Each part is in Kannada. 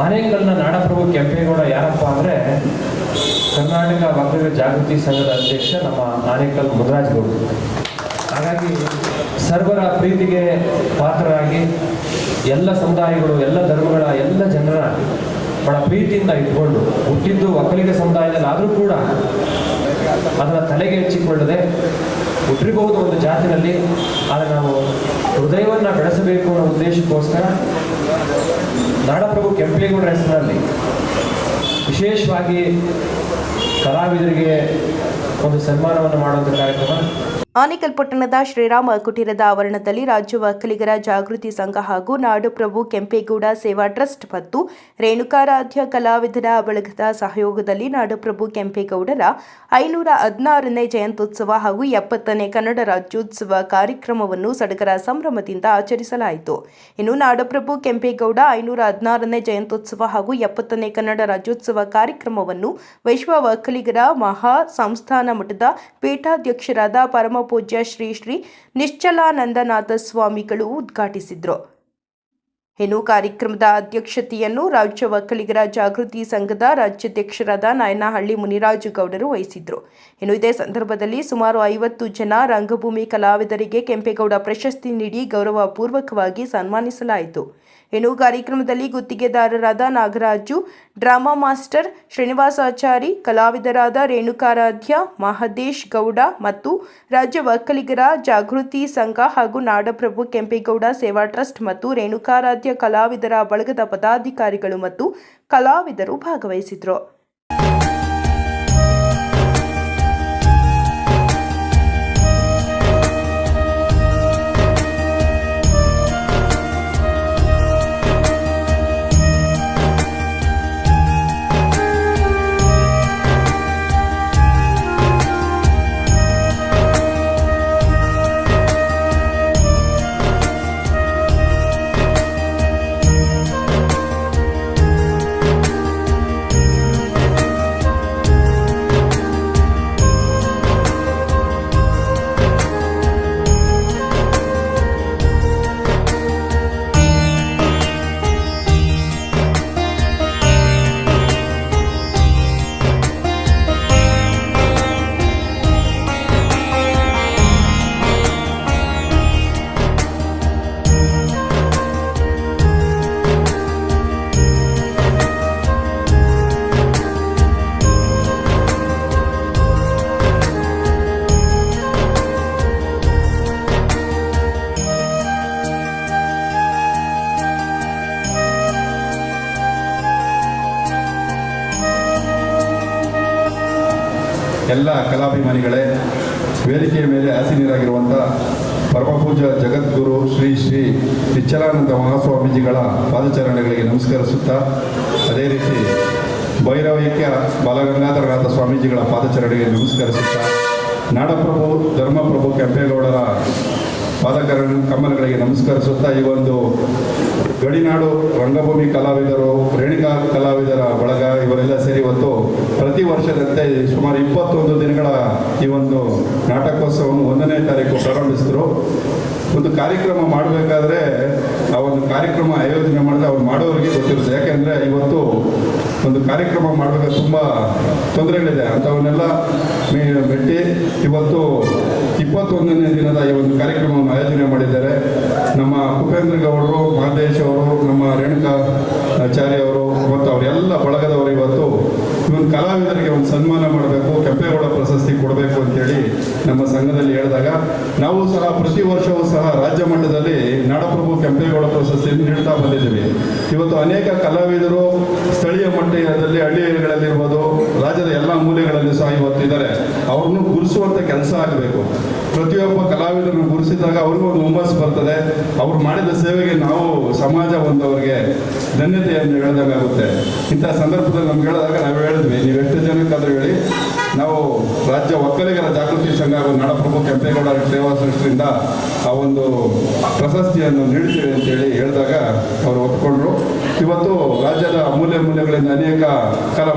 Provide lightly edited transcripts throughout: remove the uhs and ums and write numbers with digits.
ಆನೇಕಲ್ನ ನಾಡಪ್ರಭು ಕೆಂಪೇಗೌಡ ಯಾರಪ್ಪ ಅಂದರೆ ಕರ್ನಾಟಕ ಒಕ್ಕಲಿಗರ ಜಾಗೃತಿ ಸಂಘದ ಅಧ್ಯಕ್ಷ ನಮ್ಮ ಆನೇಕಲ್ ಮುದರಾಜ್ ಗೌಡರು. ಹಾಗಾಗಿ ಸರ್ವರ ಪ್ರೀತಿಗೆ ಪಾತ್ರರಾಗಿ ಎಲ್ಲ ಸಮುದಾಯಗಳು, ಎಲ್ಲ ಧರ್ಮಗಳ, ಎಲ್ಲ ಜನರ ಬಹಳ ಪ್ರೀತಿಯಿಂದ ಇಟ್ಕೊಂಡು ಹುಟ್ಟಿದ್ದು ಒಕ್ಕಲಿಗ ಸಮುದಾಯದಲ್ಲಿ ಆದರೂ ಕೂಡ ಅದನ್ನು ತಲೆಗೆ ಹೆಚ್ಚಿಕೊಳ್ಳದೆ ಹುಟ್ಟಿರಬಹುದು ಒಂದು ಜಾತಿನಲ್ಲಿ, ಆದರೆ ನಾವು ಹೃದಯವನ್ನು ಬೆಳೆಸಬೇಕು ಅನ್ನೋ ಉದ್ದೇಶಕ್ಕೋಸ್ಕರ ನಾಡಪ್ರಭು ಕೆಂಪೇಗೌಡರ ಹೆಸರಿನಲ್ಲಿ ವಿಶೇಷವಾಗಿ ಕಲಾವಿದರಿಗೆ ಒಂದು ಸನ್ಮಾನವನ್ನು ಮಾಡುವಂಥ ಕಾರ್ಯಕ್ರಮ ಆನೇಕಲ್ ಪಟ್ಟಣದ ಶ್ರೀರಾಮ ಕುಟೀರದ ಆವರಣದಲ್ಲಿ ರಾಜ್ಯ ಒಕ್ಕಲಿಗರ ಜಾಗೃತಿ ಸಂಘ ಹಾಗೂ ನಾಡಪ್ರಭು ಕೆಂಪೇಗೌಡ ಸೇವಾ ಟ್ರಸ್ಟ್ ಮತ್ತು ರೇಣುಕಾರಾಧ್ಯ ಕಲಾವಿದರ ಬಳಗದ ಸಹಯೋಗದಲ್ಲಿ ನಾಡಪ್ರಭು ಕೆಂಪೇಗೌಡರ 516ನೇ ಜಯಂತ್ಯುತ್ಸವ ಹಾಗೂ 70ನೇ ಕನ್ನಡ ರಾಜ್ಯೋತ್ಸವ ಕಾರ್ಯಕ್ರಮವನ್ನು ಸಡಗರ ಸಂಭ್ರಮದಿಂದ ಆಚರಿಸಲಾಯಿತು. ಇನ್ನು ನಾಡಪ್ರಭು ಕೆಂಪೇಗೌಡ 516ನೇ ಜಯಂತ್ಯುತ್ಸವ ಹಾಗೂ 70ನೇ ಕನ್ನಡ ರಾಜ್ಯೋತ್ಸವ ಕಾರ್ಯಕ್ರಮವನ್ನು ವಿಶ್ವ ಒಕ್ಕಲಿಗರ ಮಹಾ ಸಂಸ್ಥಾನ ಮಠದ ಪೀಠಾಧ್ಯಕ್ಷರಾದ ಪರಮ ಪೂಜ್ಯ ಶ್ರೀ ಶ್ರೀ ನಿಶ್ಚಲಾನಂದನಾಥ ಸ್ವಾಮಿಗಳು ಉದ್ಘಾಟಿಸಿದರು. ಇನ್ನು ಕಾರ್ಯಕ್ರಮದ ಅಧ್ಯಕ್ಷತೆಯನ್ನು ರಾಜ್ಯ ಒಕ್ಕಲಿಗರ ಜಾಗೃತಿ ಸಂಘದ ರಾಜ್ಯಾಧ್ಯಕ್ಷರಾದ ನಾಯನಹಳ್ಳಿ ಮುನಿರಾಜು ಗೌಡರು ವಹಿಸಿದ್ರು. ಇನ್ನು ಇದೇ ಸಂದರ್ಭದಲ್ಲಿ ಸುಮಾರು 50 ಜನ ರಂಗಭೂಮಿ ಕಲಾವಿದರಿಗೆ ಕೆಂಪೇಗೌಡ ಪ್ರಶಸ್ತಿ ನೀಡಿ ಗೌರವ ಪೂರ್ವಕವಾಗಿ ಸನ್ಮಾನಿಸಲಾಯಿತು. ಇನ್ನು ಕಾರ್ಯಕ್ರಮದಲ್ಲಿ ಗುತ್ತಿಗೆದಾರರಾದ ನಾಗರಾಜು, ಡ್ರಾಮಾ ಮಾಸ್ಟರ್ ಶ್ರೀನಿವಾಸಾಚಾರಿ, ಕಲಾವಿದರಾದ ರೇಣುಕಾರಾಧ್ಯ, ಮಹದೇಶ್ ಗೌಡ ಮತ್ತು ರಾಜ್ಯ ಒಕ್ಕಲಿಗರ ಜಾಗೃತಿ ಸಂಘ ಹಾಗೂ ನಾಡಪ್ರಭು ಕೆಂಪೇಗೌಡ ಸೇವಾ ಟ್ರಸ್ಟ್ ಮತ್ತು ರೇಣುಕಾರಾಧ್ಯ ಕಲಾವಿದರ ಬಳಗದ ಪದಾಧಿಕಾರಿಗಳು ಮತ್ತು ಕಲಾವಿದರು ಭಾಗವಹಿಸಿದರು. ಎಲ್ಲ ಕಲಾಭಿಮಾನಿಗಳೇ, ವೇದಿಕೆಯ ಮೇಲೆ ಆಸೀನರಾಗಿರುವಂಥ ಪರಮಪೂಜ್ಯ ಜಗದ್ಗುರು ಶ್ರೀ ಶ್ರೀ ನಿಶ್ಚಲಾನಂದ ಮಹಾಸ್ವಾಮೀಜಿಗಳ ಪಾದಚರಣೆಗಳಿಗೆ ನಮಸ್ಕರಿಸುತ್ತಾ, ಅದೇ ರೀತಿ ಭೈರವೈಕ್ಯ ಬಾಲಗಂಗಾಧರನಾಥ ಸ್ವಾಮೀಜಿಗಳ ಪಾದಚರಣೆಗೆ ನಮಸ್ಕರಿಸುತ್ತಾ, ನಾಡಪ್ರಭು ಧರ್ಮಪ್ರಭು ಕೆಂಪೇಗೌಡರ ಕಮಲಗಳಿಗೆ ನಮಸ್ಕರಿಸುತ್ತಾ, ಈ ಒಂದು ಗಡಿನಾಡು ರಂಗಭೂಮಿ ಕಲಾವಿದರು, ರೇಣುಕಾ ಕಲಾವಿದರ ಬಳಗ ಇವರೆಲ್ಲ ಸೇರಿ ಇವತ್ತು ಪ್ರತಿ ವರ್ಷದಂತೆ ಸುಮಾರು 21 ದಿನಗಳ ಈ ಒಂದು ನಾಟಕೋತ್ಸವವನ್ನು 1ನೇ ತಾರೀಕು ಪ್ರಾರಂಭಿಸಿದ್ರು. ಒಂದು ಕಾರ್ಯಕ್ರಮ ಮಾಡಬೇಕಾದ್ರೆ ಆ ಒಂದು ಕಾರ್ಯಕ್ರಮ ಆಯೋಜನೆ ಮಾಡಿದ್ರೆ ಅವ್ರು ಮಾಡೋರಿಗೆ ಗೊತ್ತಿರುತ್ತೆ. ಯಾಕೆಂದರೆ ಇವತ್ತು ಒಂದು ಕಾರ್ಯಕ್ರಮ ಮಾಡಬೇಕಾದ್ರೆ ತುಂಬ ತೊಂದರೆಗಳಿದೆ, ಅಂಥವನ್ನೆಲ್ಲ ಮೆಟ್ಟಿ ಇವತ್ತು 21ನೇ ದಿನದ ಈ ಒಂದು ಕಾರ್ಯಕ್ರಮವನ್ನು ಆಯೋಜನೆ ಮಾಡಿದ್ದಾರೆ. ನಮ್ಮ ಕುಪೇಂದ್ರ ಗೌಡರು, ಮಹದೇಶ್ ಅವರು, ನಮ್ಮ ರೇಣುಕಾಚಾರ್ಯ ಅವರು ಮತ್ತು ಅವರೆಲ್ಲ ಬಳಗದವರು ಇವತ್ತು ಇವತ್ತು ಕಲಾವಿದರಿಗೆ ಒಂದು ಸನ್ಮಾನ ಮಾಡಬೇಕು, ಕೆಂಪೇಗೌಡ ಪ್ರಶಸ್ತಿ ಕೊಡಬೇಕು ಅಂತೇಳಿ ನಮ್ಮ ಸಂಘದಲ್ಲಿ ಹೇಳಿದಾಗ ನಾವು ಸಹ ಪ್ರತಿ ವರ್ಷವೂ ಸಹ ರಾಜ್ಯ ಮಟ್ಟದಲ್ಲಿ ನಾಡಪ್ರಭು ಕೆಂಪೇಗೌಡ ಪ್ರಶಸ್ತಿಯನ್ನು ನೀಡ್ತಾ ಬಂದಿದ್ದೀವಿ. ಇವತ್ತು ಅನೇಕ ಕಲಾವಿದರು ಸ್ಥಳೀಯ ಮಟ್ಟದಲ್ಲಿ ಹಳ್ಳಿಗಳಲ್ಲಿರ್ಬೋದು, ರಾಜ್ಯದ ಎಲ್ಲ ಮೂಲೆಗಳಲ್ಲಿ ಸಹ ಇವತ್ತಿದ್ದಾರೆ. ಅವ್ರನ್ನು ಗುರುಸುವಂಥ ಕೆಲಸ ಆಗಬೇಕು. ಪ್ರತಿಯೊಬ್ಬ ಕಲಾವಿದರನ್ನು ಗುರುಸಿದಾಗ ಅವ್ರಿಗೂ ಒಂದು ಹುಮ್ಮಸ್ಸು ಬರ್ತದೆ. ಅವ್ರು ಮಾಡಿದ ಸೇವೆಗೆ ನಾವು ಸಮಾಜ ಒಂದು ಅವರಿಗೆ ಧನ್ಯತೆಯನ್ನು ಹೇಳ್ದಂಗಾಗುತ್ತೆ. ಇಂಥ ಸಂದರ್ಭದಲ್ಲಿ ನಮ್ಗೆ ಹೇಳಿದಾಗ ನಾವು ಹೇಳಿದ್ವಿ, ನೀವು ಎಷ್ಟು ಜನಕ್ಕಾದ್ರೂ ಹೇಳಿ, ನಾವು ರಾಜ್ಯ ಒಕ್ಕಲಿಗರ ಜಾಗೃತಿ ಸಂಘ ಹಾಗೂ ನಾಡಪ್ರಭು ಕೆಂಪೇಗೌಡ ಸೇವಾ ಟ್ರಸ್ಟ್ರಿಂದ ಆ ಒಂದು ಪ್ರಶಸ್ತಿಯನ್ನು ನೀಡ್ತೀವಿ ಅಂತೇಳಿ ಹೇಳಿದಾಗ ಅವರು ಒಪ್ಪಿಕೊಂಡ್ರು. ಇವತ್ತು ರಾಜ್ಯದ ಮೂಲೆಗಳಿಂದ ಅನೇಕ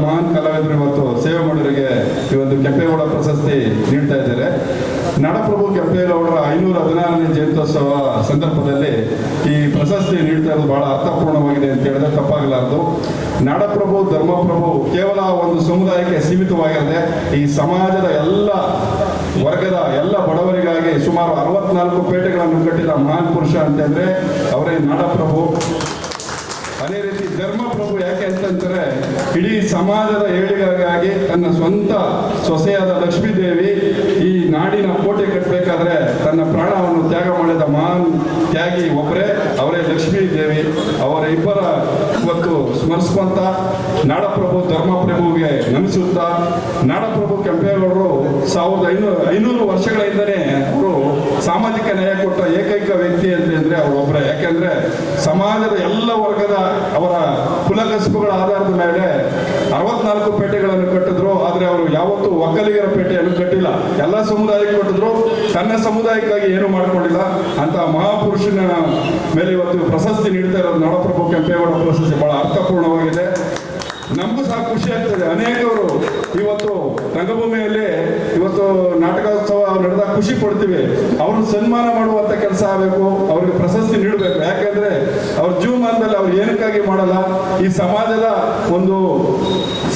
ಮಹಾನ್ ಕಲಾವಿದರು ಇವತ್ತು ಸೇವೆ ಮಾಡೋರಿಗೆ ಈ ಒಂದು ಕೆಂಪೇಗೌಡ ಪ್ರಶಸ್ತಿ ನೀಡ್ತಾ ಇದ್ದಾರೆ. ನಾಡಪ್ರಭು ಕೆಂಪೇಗೌಡರ 516ನೇ ಜಯಂತ್ಯೋತ್ಸವ ಸಂದರ್ಭದಲ್ಲಿ ಈ ಪ್ರಶಸ್ತಿ ನೀಡ್ತಾ ಇರೋದು ಬಹಳ ಅರ್ಥಪೂರ್ಣವಾಗಿದೆ ಅಂತ ಹೇಳಿದ್ರೆ ತಪ್ಪಾಗಲಾರದು. ನಾಡಪ್ರಭು ಧರ್ಮಪ್ರಭು ಕೇವಲ ಒಂದು ಸಮುದಾಯಕ್ಕೆ ಸೀಮಿತವಾಗಿರದೆ ಈ ಸಮಾಜದ ಎಲ್ಲ ವರ್ಗದ ಎಲ್ಲ ಬಡವರಿಗಾಗಿ ಸುಮಾರು 64 ಪೇಟೆಗಳನ್ನು ಕಟ್ಟಿದ ಮಹಾನ್ ಪುರುಷ ಅಂತಂದ್ರೆ ಅವರೇ ನಾಡಪ್ರಭು. ಅದೇ ರೀತಿ ಧರ್ಮಪ್ರಭು ಯಾಕೆ ಅಂತಂದ್ರೆ ಇಡೀ ಸಮಾಜದ ಏಳಿಗೆಗಾಗಿ ತನ್ನ ಸ್ವಂತ ಸೊಸೆಯಾದ ಲಕ್ಷ್ಮೀದೇವಿ ಈ ನಾಡಿನ ಕೋಟೆ ಕಟ್ಟಬೇಕಾದ್ರೆ ತನ್ನ ಪ್ರಾಣವನ್ನು ತ್ಯಾಗ ಮಾಡಿದ ಮಹಾನ್ ತ್ಯಾಗಿ ಒಬ್ಬರೇ, ಅವರೇ ಲಕ್ಷ್ಮೀದೇವಿ. ಅವರ ಇಬ್ಬರ ಇವತ್ತು ಸ್ಮರಿಸುವಂತ ನಾಡಪ್ರಭು ಧರ್ಮಪ್ರಭುವಿಗೆ ನಮಿಸುತ್ತಾ, ನಾಡಪ್ರಭು ಕೆಂಪೇಗೌಡರು 1500 ವರ್ಷಗಳ ಹಿಂದನೇ ಅವರು ಸಾಮಾಜಿಕ ನ್ಯಾಯ ಕೊಟ್ಟ ಏಕೈಕ ವ್ಯಕ್ತಿ ಅಂತಂದ್ರೆ ಅವರೊಬ್ಬರೇ. ಯಾಕೆಂದ್ರೆ ಸಮಾಜದ ಎಲ್ಲ ವರ್ಗದ ಅವರ ಕುಲಕಸಬುಗಳ ಆಧಾರದ ಮೇಲೆ 64 ಪೇಟೆಗಳನ್ನು ಕಟ್ಟಿದ್ರು. ಆದ್ರೆ ಅವರು ಯಾವತ್ತೂ ಒಕ್ಕಲಿಗರ ಪೇಟೆಯನ್ನು ಕಟ್ಟಿಲ್ಲ. ಎಲ್ಲ ಸಮುದಾಯಕ್ಕೆ ಕೊಟ್ಟಿದ್ರು, ತನ್ನ ಸಮುದಾಯಕ್ಕಾಗಿ ಏನು ಮಾಡ್ಕೊಂಡಿಲ್ಲ. ಅಂತ ಮಹಾಪುರುಷನ ಮೇಲೆ ಇವತ್ತು ಪ್ರಶಸ್ತಿ ನೀಡ್ತಾ ಇರೋದು ನಾಡಪ್ರಭು ಕೆಂಪೇಗೌಡ ಪ್ರಶಸ್ತಿ ಬಹಳ ಅರ್ಥಪೂರ್ಣವಾಗಿದೆ. ನಮಗೂ ಸಹ ಖುಷಿ ಆಗ್ತದೆ. ಅನೇಕರು ಇವತ್ತು ರಂಗಭೂಮಿಯಲ್ಲಿ ಇವತ್ತು ನಾಟಕೋತ್ಸವ ನಡೆದಾಗ ಖುಷಿ ಪಡ್ತೀವಿ. ಅವ್ರನ್ನ ಸನ್ಮಾನ ಮಾಡುವಂತ ಕೆಲಸ ಆಗಬೇಕು, ಅವ್ರಿಗೆ ಪ್ರಶಸ್ತಿ ನೀಡಬೇಕು. ಯಾಕೆಂದ್ರೆ ಅವ್ರ ಜೀವಮಾನದಲ್ಲಿ ಅವ್ರು ಏನಕ್ಕಾಗಿ ಮಾಡಲ್ಲ, ಈ ಸಮಾಜದ ಒಂದು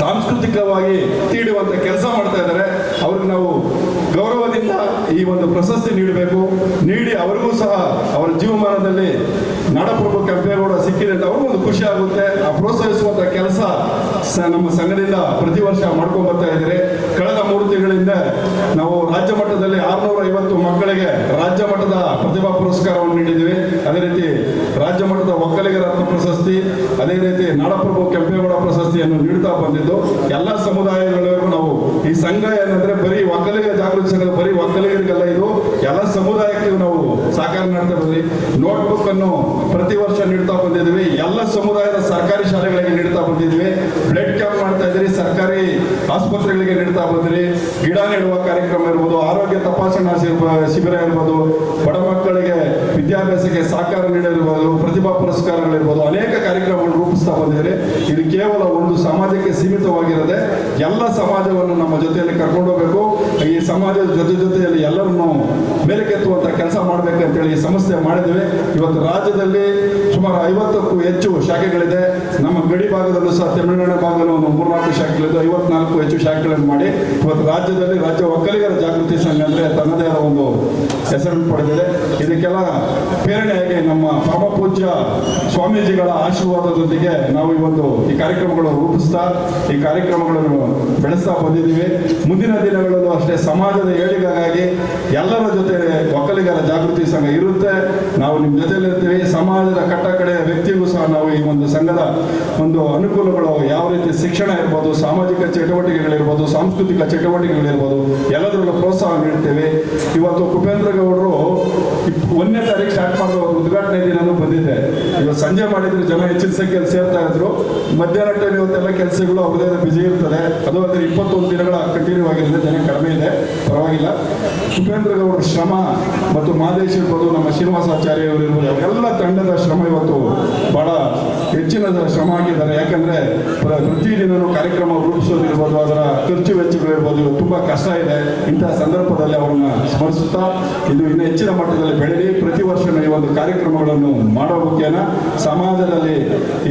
ಸಾಂಸ್ಕೃತಿಕವಾಗಿ ತೀಡುವಂತ ಕೆಲಸ ಮಾಡ್ತಾ ಇದ್ದಾರೆ. ಅವ್ರಿಗೆ ನಾವು ಗೌರವದಿಂದ ಈ ಒಂದು ಪ್ರಶಸ್ತಿ ನೀಡಬೇಕು. ನೀಡಿ ಅವರಿಗೂ ಸಹ ಅವರ ಜೀವಮಾನದಲ್ಲಿ ನಾಡಪ್ರಭು ಕೆಂಪೇಗೌಡ ಸಿಕ್ಕಿದೆ ಅಂತ ಅವ್ರಿಗೂ ಒಂದು ಖುಷಿ ಆಗುತ್ತೆ. ಆ ಪ್ರೋತ್ಸಾಹಿಸುವಂತ ಕೆಲಸ ನಮ್ಮ ಸಂಘದಿಂದ ಪ್ರತಿ ವರ್ಷ ಮಾಡ್ಕೊಂಡು ಬರ್ತಾ ಇದ್ದೀರಿ. ಕಳೆದ 3 ತಿಂಗಳಿಂದ ನಾವು ರಾಜ್ಯ ಮಟ್ಟದಲ್ಲಿ 650 ಮಕ್ಕಳಿಗೆ ರಾಜ್ಯ ಮಟ್ಟದ ಪ್ರತಿಭಾ ಪುರಸ್ಕಾರವನ್ನು ನೀಡಿದ್ದೀವಿ. ಅದೇ ರೀತಿ ರಾಜ್ಯ ಮಟ್ಟದ ಒಕ್ಕಲಿಗರ ರತ್ನ ಪ್ರಶಸ್ತಿ, ಅದೇ ರೀತಿ ನಾಡಪ್ರಭು ಕೆಂಪೇಗೌಡ ಪ್ರಶಸ್ತಿಯನ್ನು ನೀಡ್ತಾ ಬಂದಿದ್ದು ಎಲ್ಲ ಸಮುದಾಯಗಳಿಗೂ ನಾವು ಈ ಸಂಘ ಏನಂದ್ರೆ ಬರೀ ಒಕ್ಕಲಿಗ ಜಾಗೃತಿ ಸಂಘ ಬರೀ ಒಕ್ಕಲಿಗರಿಗೆಲ್ಲ, ಇದು ಎಲ್ಲ ಸಮುದಾಯಕ್ಕೆ ನಾವು ಸಹಕಾರ ನೀಡ್ತಾ ಬಂದ್ವಿ. ನೋಟ್ಬುಕ್ ಅನ್ನು ಪ್ರತಿ ವರ್ಷ ನೀಡ್ತಾ ಬಂದಿದ್ವಿ. ಎಲ್ಲ ಸಮುದಾಯದ ಸರ್ಕಾರಿ ಶಾಲೆಗಳಿಗೆ ನೀಡ್ತಾ ಬಂದಿದ್ವಿ. ಬ್ಲಡ್ ಕ್ಯಾಂಪ್ ಮಾಡ್ತಾ ಇದ್ರಿ, ಸರ್ಕಾರಿ ಆಸ್ಪತ್ರೆಗಳಿಗೆ ನೀಡ್ತಾ ಬಂದ್ರಿ. ಗಿಡ ನೆಡುವ ಕಾರ್ಯಕ್ರಮ ಇರ್ಬೋದು, ಆರೋಗ್ಯ ತಪಾಸಣಾ ಶಿಬಿರ ಇರ್ಬೋದು, ಬಡ ಮಕ್ಕಳಿಗೆ ವಿದ್ಯಾಭ್ಯಾಸಕ್ಕೆ ಸಹಕಾರ ನೀಡಿರ್ಬೋದು, ಪ್ರತಿಭಾ ಪುರಸ್ಕಾರಗಳಿರ್ಬೋದು, ಅನೇಕ ಕಾರ್ಯಕ್ರಮಗಳು ರೂಪಿಸ್ತಾ ಬಂದಿದ್ರಿ. ಇದು ಕೇವಲ ಒಂದು ಸಮಾಜಕ್ಕೆ ಸೀಮಿತವಾಗಿರದೆ ಎಲ್ಲ ಸಮಾಜವನ್ನು ನಮ್ಮ ಜೊತೆಯಲ್ಲಿ ಕರ್ಕೊಂಡು ಹೋಗ್ಬೇಕು. ಈ ಸಮಾಜದ ಜೊತೆಯಲ್ಲಿ ಎಲ್ಲರನ್ನು ಮೇಲಕ್ಕೆತ್ತುವಂತ ಕೆಲಸ ಮಾಡ್ಬೇಕಂತೇಳಿ ಈ ಸಂಸ್ಥೆ ಮಾಡಿದ್ವಿ. ಇವತ್ತು ರಾಜ್ಯದಲ್ಲಿ ಸುಮಾರು 50ಕ್ಕೂ ಹೆಚ್ಚು ಶಾಖೆಗಳಿದೆ. ನಮ್ಮ ಗಡಿ ಭಾಗದಲ್ಲೂ ಸಹ ತಮಿಳುನಾಡು ಭಾಗದಲ್ಲೂ ಒಂದು 3-4 ಶಾಖೆಗಳಿದೆ. 54 ಹೆಚ್ಚು ಶಾಖೆಗಳನ್ನು ಮಾಡಿ ಇವತ್ತು ರಾಜ್ಯದಲ್ಲಿ ರಾಜ್ಯ ಒಕ್ಕಲಿಗರ ಜಾಗೃತಿ ಸಂಘ ಅಂದ್ರೆ ತನ್ನದೇ ಆದ ಒಂದು ಹೆಸರನ್ನು ಪಡೆದಿದೆ. ಇದಕ್ಕೆಲ್ಲ ಪ್ರೇರಣೆಯಾಗಿ ನಮ್ಮ ಪರಮ ಪೂಜ್ಯ ಸ್ವಾಮೀಜಿಗಳ ಆಶೀರ್ವಾದದೊಂದಿಗೆ ನಾವು ಈ ಕಾರ್ಯಕ್ರಮಗಳನ್ನು ರೂಪಿಸ್ತಾ ಈ ಕಾರ್ಯಕ್ರಮಗಳನ್ನು ಬೆಳೆಸ್ತಾ ಬಂದಿದ್ದೀವಿ. ಮುಂದಿನ ದಿನಗಳಲ್ಲೂ ಅಷ್ಟೇ ಸಮಾಜದ ಏಳಿಗೆಗಾಗಿ ಎಲ್ಲರ ಜೊತೆ ಒಕ್ಕಲಿಗರ ಜಾಗೃತಿ ಸಂಘ ಇರುತ್ತೆ. ನಾವು ನಿಮ್ಮ ಜೊತೆಯಲ್ಲಿ ಇರ್ತೀವಿ. ಸಮಾಜದ ಕಟ್ಟಕಡೆಯ ವ್ಯಕ್ತಿಗೂ ಸಹ ನಾವು ಈ ಒಂದು ಸಂಘದ ಒಂದು ಅನುಕೂಲಗಳು ಯಾವ ರೀತಿ ಶಿಕ್ಷಣ ಇರ್ಬೋದು, ಸಾಮಾಜಿಕ ಚಟುವಟಿಕೆಗಳಿರ್ಬೋದು, ಸಾಂಸ್ಕೃತಿಕ ಚಟುವಟಿಕೆಗಳಿರ್ಬೋದು, ಎಲ್ಲದರಲ್ಲೂ ಪ್ರೋತ್ಸಾಹ ನೀಡ್ತೇವೆ. ಇವತ್ತು ಕುಪೇಂದ್ರ ಗೌಡರು 1ನೇ ತಾರೀಕು ಸ್ಟಾರ್ಟ್ ಮಾಡಿದ ಉದ್ಘಾಟನೆ ದಿನನೂ ಬಂದಿದೆ. ಇವತ್ತು ಸಂಜೆ ಮಾಡಿದ್ರೆ ಜನ ಹೆಚ್ಚಿನ ಸಂಖ್ಯೆಯಲ್ಲಿ ಸೇರ್ತಾ ಇದ್ರು. ಮಧ್ಯಾಹ್ನ ಟೈಮ್ ಇವತ್ತೆಲ್ಲ ಕೆಲಸಗಳು ಅವ್ರದೇ ಬಿಜಿ ಇರ್ತದೆ. ಅದು ಅಂದರೆ 21 ದಿನಗಳ ಕಂಟಿನ್ಯೂ ಆಗಿರುತ್ತೆ. ಜನ ಕಡಿಮೆ ಇದೆ, ಪರವಾಗಿಲ್ಲ. ಕುಪೇಂದ್ರ ಗೌಡರ ಶ್ರಮ ಮತ್ತು ಮಾದೇಶ್ ಇರ್ಬೋದು, ನಮ್ಮ ಶ್ರೀನಿವಾಸಾಚಾರ್ಯ ಅವರು ಇರ್ಬೋದು, ಅವರೆಲ್ಲ ತಂಡದ ಶ್ರಮ ಇವತ್ತು ಬಹಳ ಹೆಚ್ಚಿನ ಶ್ರಮ ಹಾಕಿದ್ದಾರೆ. ಯಾಕಂದ್ರೆ ಪ್ರತಿದಿನವೂ ಕಾರ್ಯಕ್ರಮ ರೂಪಿಸೋದಿರ್ಬೋದು, ಅದರ ಖರ್ಚು ವೆಚ್ಚಗಳಿರ್ಬೋದು, ಇವತ್ತು ತುಂಬಾ ಕಷ್ಟ ಇದೆ. ಇಂತಹ ಸಂದರ್ಭದಲ್ಲಿ ಅವರನ್ನ ಸ್ಮರಿಸುತ್ತಾ ಇದು ಇನ್ನೂ ಹೆಚ್ಚಿನ ಮಟ್ಟದಲ್ಲಿ ಬೆಳೆದಿ ಪ್ರತಿ ವರ್ಷ ಈ ಒಂದು ಕಾರ್ಯಕ್ರಮಗಳನ್ನು ಮಾಡೋ ಮುಖೇನ ಸಮಾಜದಲ್ಲಿ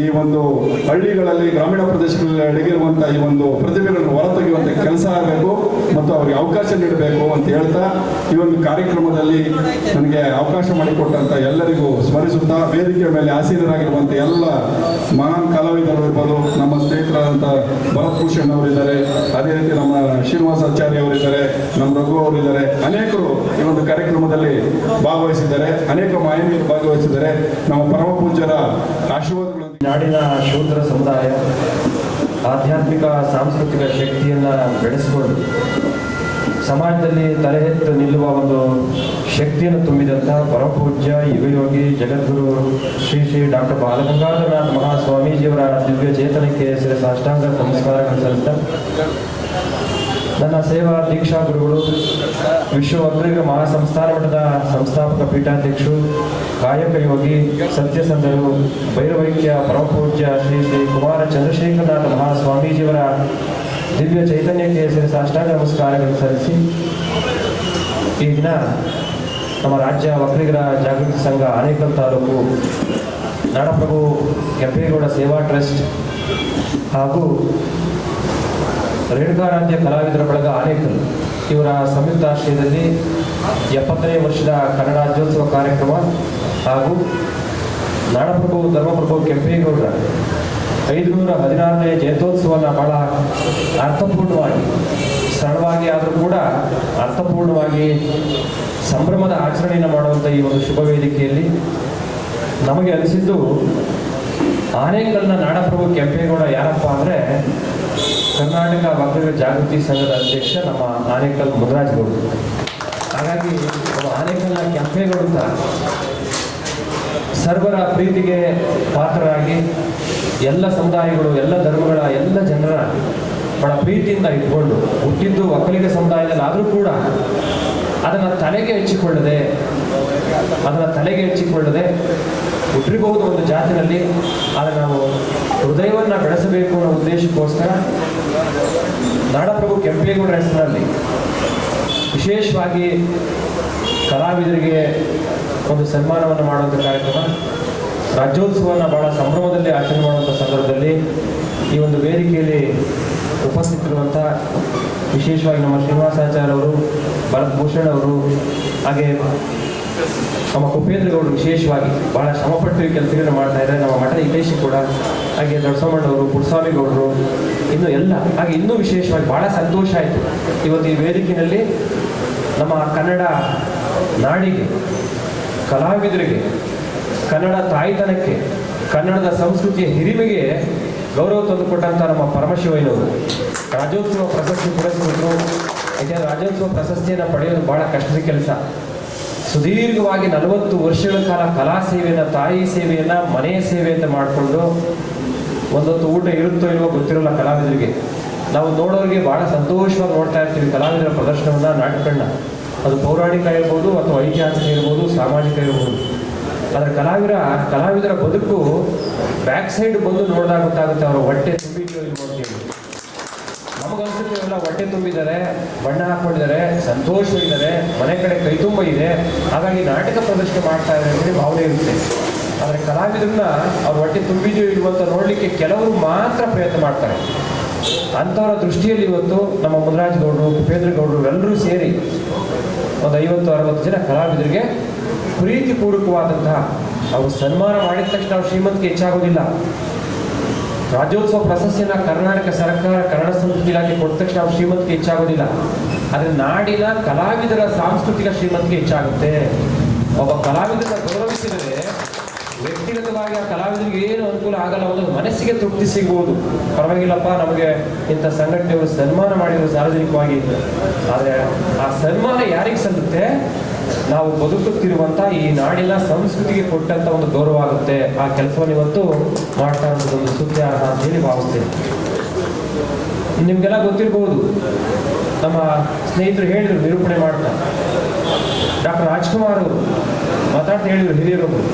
ಈ ಒಂದು ಹಳ್ಳಿಗಳಲ್ಲಿ ಗ್ರಾಮೀಣ ಪ್ರದೇಶಗಳಲ್ಲಿ ಅಡಗಿರುವಂತಹ ಈ ಒಂದು ಪ್ರತಿಭೆಗಳನ್ನು ಹೊರತೆಗೆಯುವಂತ ಕೆಲಸ ಆಗಬೇಕು ಮತ್ತು ಅವರಿಗೆ ಅವಕಾಶ ನೀಡಬೇಕು ಅಂತ ಹೇಳ್ತಾ ಈ ಒಂದು ಕಾರ್ಯಕ್ರಮದಲ್ಲಿ ನನಗೆ ಅವಕಾಶ ಮಾಡಿಕೊಟ್ಟಂತ ಎಲ್ಲರಿಗೂ ಸ್ಮರಿಸುತ್ತಾ ವೇದಿಕೆಯ ಮೇಲೆ ಆಸೀನರಾಗಿರುವಂತ ಎಲ್ಲ ಮಹಾನ್ ಕಲಾವಿದರು ಇರ್ಬೋದು, ನಮ್ಮ ಸ್ನೇಹಿತರಾದಂಥ ಭರತ್ ಭೂಷಣ್ ಅವರಿದ್ದಾರೆ, ಅದೇ ರೀತಿ ನಮ್ಮ ಶ್ರೀನಿವಾಸಾಚಾರ್ಯ ಅವರಿದ್ದಾರೆ, ನಮ್ಮ ರಘು ಅವರಿದ್ದಾರೆ, ಅನೇಕರು ಈ ಒಂದು ಕಾರ್ಯಕ್ರಮದಲ್ಲಿ ಭಾಗವಹಿಸಿದ್ದಾರೆ, ಅನೇಕ ಮಾಹಿತಿಗಳು ಭಾಗವಹಿಸಿದ್ದಾರೆ. ನಮ್ಮ ಪರಮ ಪೂಜ್ಯರ ಆಶೀರ್ವಾದಗಳು. ನಾಡಿನ ಶೂದ್ರ ಸಮುದಾಯ ಆಧ್ಯಾತ್ಮಿಕ ಸಾಂಸ್ಕೃತಿಕ ಶಕ್ತಿಯನ್ನು ಬೆಳೆಸಿಕೊಂಡು ಸಮಾಜದಲ್ಲಿ ತಲೆ ಎತ್ತು ನಿಲ್ಲುವ ಒಂದು ಶಕ್ತಿಯನ್ನು ತುಂಬಿದಂಥ ಪರಮಪೂಜ್ಯ ಯುಗಯೋಗಿ ಜಗದ್ಗುರು ಶ್ರೀ ಶ್ರೀ ಡಾಕ್ಟರ್ ಬಾಲಗಂಗಾಧರನಾಥ ಮಹಾಸ್ವಾಮೀಜಿಯವರ ದಿವ್ಯ ಚೇತನಕ್ಕೆ ಸಾಷ್ಟಾಂಗ ನಮಸ್ಕಾರಗಳು ಸಲ್ಲಿಸ್ತಾ ನನ್ನ ಸೇವಾ ದೀಕ್ಷಾ ಗುರುಗಳು ವಿಶ್ವ ಒಕ್ಕಲಿಗರ ಮಹಾಸಂಸ್ಥಾನ ಮಠದ ಸಂಸ್ಥಾಪಕ ಪೀಠಾಧ್ಯಕ್ಷರು, ಕಾಯಕ ಯೋಗಿ, ಸತ್ಯಸಂಧರು, ಭೈರವೈಕ್ಯ ಪರಮಪೂಜ್ಯ ಶ್ರೀ ಶ್ರೀ ಕುಮಾರ ಚಂದ್ರಶೇಖರನಾಥ ಮಹಾಸ್ವಾಮೀಜಿಯವರ ದಿವ್ಯ ಚೈತನ್ಯಕ್ಕೆ ಸಾಷ್ಟಾಂಗ ನಮಸ್ಕಾರಗಳು ಸಲ್ಲಿಸಿ ಈ ದಿನ ನಮ್ಮ ರಾಜ್ಯ ಒಕ್ಕಲಿಗರ ಜಾಗೃತಿ ಸಂಘ ಆನೇಕಲ್ ತಾಲೂಕು ನಾಡಪ್ರಭು ಕೆಂಪೇಗೌಡ ಸೇವಾ ಟ್ರಸ್ಟ್ ಹಾಗೂ ರೇಣುಕಾರಾಧ್ಯ ಕಲಾವಿದರ ಬಳಗ ಆನೇಕಲ್ ಇವರ ಸಂಯುಕ್ತ ಆಶ್ರಯದಲ್ಲಿ 70ನೇ ವರ್ಷದ ಕನ್ನಡ ರಾಜ್ಯೋತ್ಸವ ಕಾರ್ಯಕ್ರಮ ಹಾಗೂ ನಾಡಪ್ರಭು ಧರ್ಮಪ್ರಭು ಕೆಂಪೇಗೌಡರ 516ನೇ ಜಯಂತ್ಯೋತ್ಸವವನ್ನು ಬಹಳ ಅರ್ಥಪೂರ್ಣವಾಗಿ, ಸರಳವಾಗಿ ಆದರೂ ಕೂಡ ಅರ್ಥಪೂರ್ಣವಾಗಿ ಸಂಭ್ರಮದ ಆಚರಣೆಯನ್ನು ಮಾಡುವಂಥ ಈ ಒಂದು ಶುಭ ವೇದಿಕೆಯಲ್ಲಿ ನಮಗೆ ಅನಿಸಿದ್ದು, ಆನೇಕಲ್ನ ನಾಡಪ್ರಭು ಕೆಂಪೇಗೌಡ ಯಾರಪ್ಪ ಅಂದರೆ ಕರ್ನಾಟಕ ಒಕ್ಕಲಿಗರ ಜಾಗೃತಿ ಸಂಘದ ಅಧ್ಯಕ್ಷ ನಮ್ಮ ಆನೇಕಲ್ ಮುದರಾಜ್ ಗೌಡರು. ಹಾಗಾಗಿ ನಮ್ಮ ಆನೇಕಲ್ನ ಕೆಂಪೇಗೌಡ ಸರ್ವರ ಪ್ರೀತಿಗೆ ಪಾತ್ರರಾಗಿ ಎಲ್ಲ ಸಮುದಾಯಗಳು, ಎಲ್ಲ ಧರ್ಮಗಳ, ಎಲ್ಲ ಜನರ ಬಹಳ ಪ್ರೀತಿಯಿಂದ ಇಟ್ಕೊಂಡು ಹುಟ್ಟಿದ್ದು ಒಕ್ಕಲಿಗ ಸಮುದಾಯದಲ್ಲಿ ಆದರೂ ಕೂಡ ಅದನ್ನು ತಲೆಗೆ ಹಚ್ಚಿಕೊಳ್ಳದೆ ಹುಟ್ಟಿರಬಹುದು ಒಂದು ಜಾತಿನಲ್ಲಿ, ಆದರೆ ನಾವು ಹೃದಯವನ್ನು ಬೆಳೆಸಬೇಕು ಅನ್ನೋ ಉದ್ದೇಶಕ್ಕೋಸ್ಕರ ನಾಡಪ್ರಭು ಕೆಂಪೇಗೌಡರ ಹೆಸರಿನಲ್ಲಿ ವಿಶೇಷವಾಗಿ ಕಲಾವಿದರಿಗೆ ಒಂದು ಸನ್ಮಾನವನ್ನು ಮಾಡುವಂಥ ಕಾರ್ಯಕ್ರಮ, ರಾಜ್ಯೋತ್ಸವವನ್ನು ಬಹಳ ಸಂಭ್ರಮದಲ್ಲಿ ಆಚರಣೆ ಮಾಡುವಂಥ ಸಂದರ್ಭದಲ್ಲಿ ಈ ಒಂದು ವೇದಿಕೆಯಲ್ಲಿ ಉಪಸ್ಥಿತರಿರುವಂಥ ವಿಶೇಷವಾಗಿ ನಮ್ಮ ಶ್ರೀನಿವಾಸಾಚಾರ್ಯ ಅವರು, ಭರತ್ ಭೂಷಣ್ ಅವರು, ಹಾಗೆ ನಮ್ಮ ಕುಪೇಂದ್ರ ಗೌಡರು ವಿಶೇಷವಾಗಿ ಬಹಳ ಶ್ರಮಪಟ್ಟು ಈ ಕೆಲಸಗಳನ್ನು ಮಾಡ್ತಾ ಇದ್ದಾರೆ. ನಮ್ಮ ಮಠದ ಹಿತೈಷಿ ಕೂಡ, ಹಾಗೆ ದೊಡ್ಡಸಮ್ಮಣ್ಣವರು, ಪುಟ್ಟಸ್ವಾಮಿ ಗೌಡರು, ಇನ್ನು ಎಲ್ಲ, ಹಾಗೆ ಇನ್ನೂ ವಿಶೇಷವಾಗಿ ಬಹಳ ಸಂತೋಷ ಆಯಿತು ಇವತ್ತು ಈ ವೇದಿಕೆಯಲ್ಲಿ ನಮ್ಮ ಕನ್ನಡ ನಾಡಿಗೆ, ಕಲಾವಿದರಿಗೆ, ಕನ್ನಡ ತಾಯ್ತನಕ್ಕೆ, ಕನ್ನಡದ ಸಂಸ್ಕೃತಿಯ ಹಿರಿಮೆಗೆ ಗೌರವ ತಂದುಕೊಟ್ಟಂಥ ನಮ್ಮ ಪರಮಶಿವಯ್ಯನವರು ರಾಜ್ಯೋತ್ಸವ ಪ್ರಶಸ್ತಿ ಪುರಸ್ಕೃತರು. ಯಾಕೆಂದರೆ ರಾಜ್ಯೋತ್ಸವ ಪ್ರಶಸ್ತಿಯನ್ನು ಪಡೆಯೋದು ಭಾಳ ಕಷ್ಟದ ಕೆಲಸ. ಸುದೀರ್ಘವಾಗಿ 40 ವರ್ಷಗಳ ಕಾಲ ಕಲಾ ಸೇವೆಯನ್ನು, ತಾಯಿ ಸೇವೆಯನ್ನು, ಮನೆಯ ಸೇವೆ ಅಂತ ಮಾಡಿಕೊಂಡು ಒಂದೊಂದು ಊಟ ಇರುತ್ತೋ ಇಲ್ವೋ ಗೊತ್ತಿರೋಲ್ಲ ಕಲಾವಿದರಿಗೆ. ನಾವು ನೋಡೋರಿಗೆ ಭಾಳ ಸಂತೋಷವಾಗಿ ನೋಡ್ತಾ ಇರ್ತೀವಿ ಕಲಾವಿದರ ಪ್ರದರ್ಶನವನ್ನು, ನಾಟಕಗಳನ್ನ. ಅದು ಪೌರಾಣಿಕ ಇರ್ಬೋದು ಅಥವಾ ಐತಿಹಾಸಿಕ ಇರ್ಬೋದು, ಸಾಮಾಜಿಕ ಇರ್ಬೋದು. ಆದರೆ ಕಲಾವಿದರ ಬದುಕು ಬ್ಯಾಕ್ ಸೈಡ್ ಬಂದು ನೋಡಿದಾಗ ಗೊತ್ತಾಗುತ್ತೆ ಅವರ ಹೊಟ್ಟೆ ತುಂಬಿದೆಯೋ ಇಲ್ವೋ ಅಂತೇಳಿ. ನಮಗನ್ಸುತ್ತೆ ಎಲ್ಲ ಹೊಟ್ಟೆ ತುಂಬಿದ್ದಾರೆ, ಬಣ್ಣ ಹಾಕೊಂಡಿದ್ದಾರೆ, ಸಂತೋಷವಿದ್ದಾರೆ, ಮನೆ ಕಡೆ ಕೈ ತುಂಬ ಇದೆ, ಹಾಗಾಗಿ ನಾಟಕ ಪ್ರದರ್ಶನ ಮಾಡ್ತಾ ಇದ್ದಾರೆ ಅನ್ನೋ ಭಾವನೆ ಇರುತ್ತೆ. ಆದರೆ ಕಲಾವಿದರನ್ನ ಅವ್ರ ಹೊಟ್ಟೆ ತುಂಬಿದೆಯೋ ಇಲ್ವೋ ಅಂತ ನೋಡಲಿಕ್ಕೆ ಕೆಲವರು ಮಾತ್ರ ಪ್ರಯತ್ನ ಮಾಡ್ತಾರೆ. ಅಂಥವರ ದೃಷ್ಟಿಯಲ್ಲಿ ಇವತ್ತು ನಮ್ಮ ಮುದರಾಜ್ ಗೌಡರು, ಕುಪೇಂದ್ರ ಗೌಡರು ಎಲ್ಲರೂ ಸೇರಿ ಒಂದು 50-60 ಜನ ಕಲಾವಿದರಿಗೆ ಪ್ರೀತಿಪೂರ್ವಕವಾದಂತಹ ಅವರು ಸನ್ಮಾನ ಮಾಡಿದ ತಕ್ಷಣ ಅವ್ರ ಶ್ರೀಮಂತಿಗೆ ಹೆಚ್ಚಾಗೋದಿಲ್ಲ. ರಾಜ್ಯೋತ್ಸವ ಪ್ರಶಸ್ತಿಯನ್ನು ಕರ್ನಾಟಕ ಸರ್ಕಾರ, ಕನ್ನಡ ಸಂಸ್ಕೃತಿ ಇಲಾಖೆ ಕೊಟ್ಟ ತಕ್ಷಣ ಅವ್ರ ಶ್ರೀಮಂತಿಗೆ ಹೆಚ್ಚಾಗೋದಿಲ್ಲ. ಆದರೆ ನಾಡಿನ ಕಲಾವಿದರ ಸಾಂಸ್ಕೃತಿಕ ಶ್ರೀಮಂತಿಗೆ ಹೆಚ್ಚಾಗುತ್ತೆ. ಒಬ್ಬ ಕಲಾವಿದರನ್ನ ಗೌರವಿಸಿದರೆ ವ್ಯಕ್ತಿಗತವಾಗಿ ಆ ಕಲಾವಿದರಿಗೆ ಏನು ಅನುಕೂಲ ಆಗಲ್ಲ, ಒಂದು ಮನಸ್ಸಿಗೆ ತೃಪ್ತಿ ಸಿಗ್ಬೋದು. ಪರವಾಗಿಲ್ಲಪ್ಪ, ನಮಗೆ ಇಂಥ ಸಂಘಟನೆಯವರು ಸನ್ಮಾನ ಮಾಡಿದ್ರು ಸಾರ್ವಜನಿಕವಾಗಿ. ಆದರೆ ಆ ಸನ್ಮಾನ ಯಾರಿಗೆ ಸಲ್ಲುತ್ತೆ? ನಾವು ಬದುಕುತ್ತಿರುವಂಥ ಈ ನಾಡಿನ ಸಂಸ್ಕೃತಿಗೆ ಕೊಟ್ಟಂಥ ಒಂದು ಗೌರವ ಆಗುತ್ತೆ. ಆ ಕೆಲಸವನ್ನು ಇವತ್ತು ಮಾಡ್ತಾ ಇರೋದೊಂದು ಸುದ್ದಿ ಅಂತ ಹೇಳಿ ಭಾವಿಸ್ತೇನೆ. ನಿಮಗೆಲ್ಲ ಗೊತ್ತಿರ್ಬೋದು, ನಮ್ಮ ಸ್ನೇಹಿತರು ಹೇಳಿದರು ನಿರೂಪಣೆ ಮಾಡ್ತಾ, ಡಾಕ್ಟರ್ ರಾಜ್ಕುಮಾರ್ ಅವರು ಮಾತಾಡ್ತಾ ಹೇಳಿದರು, ಹಿರಿಯರು.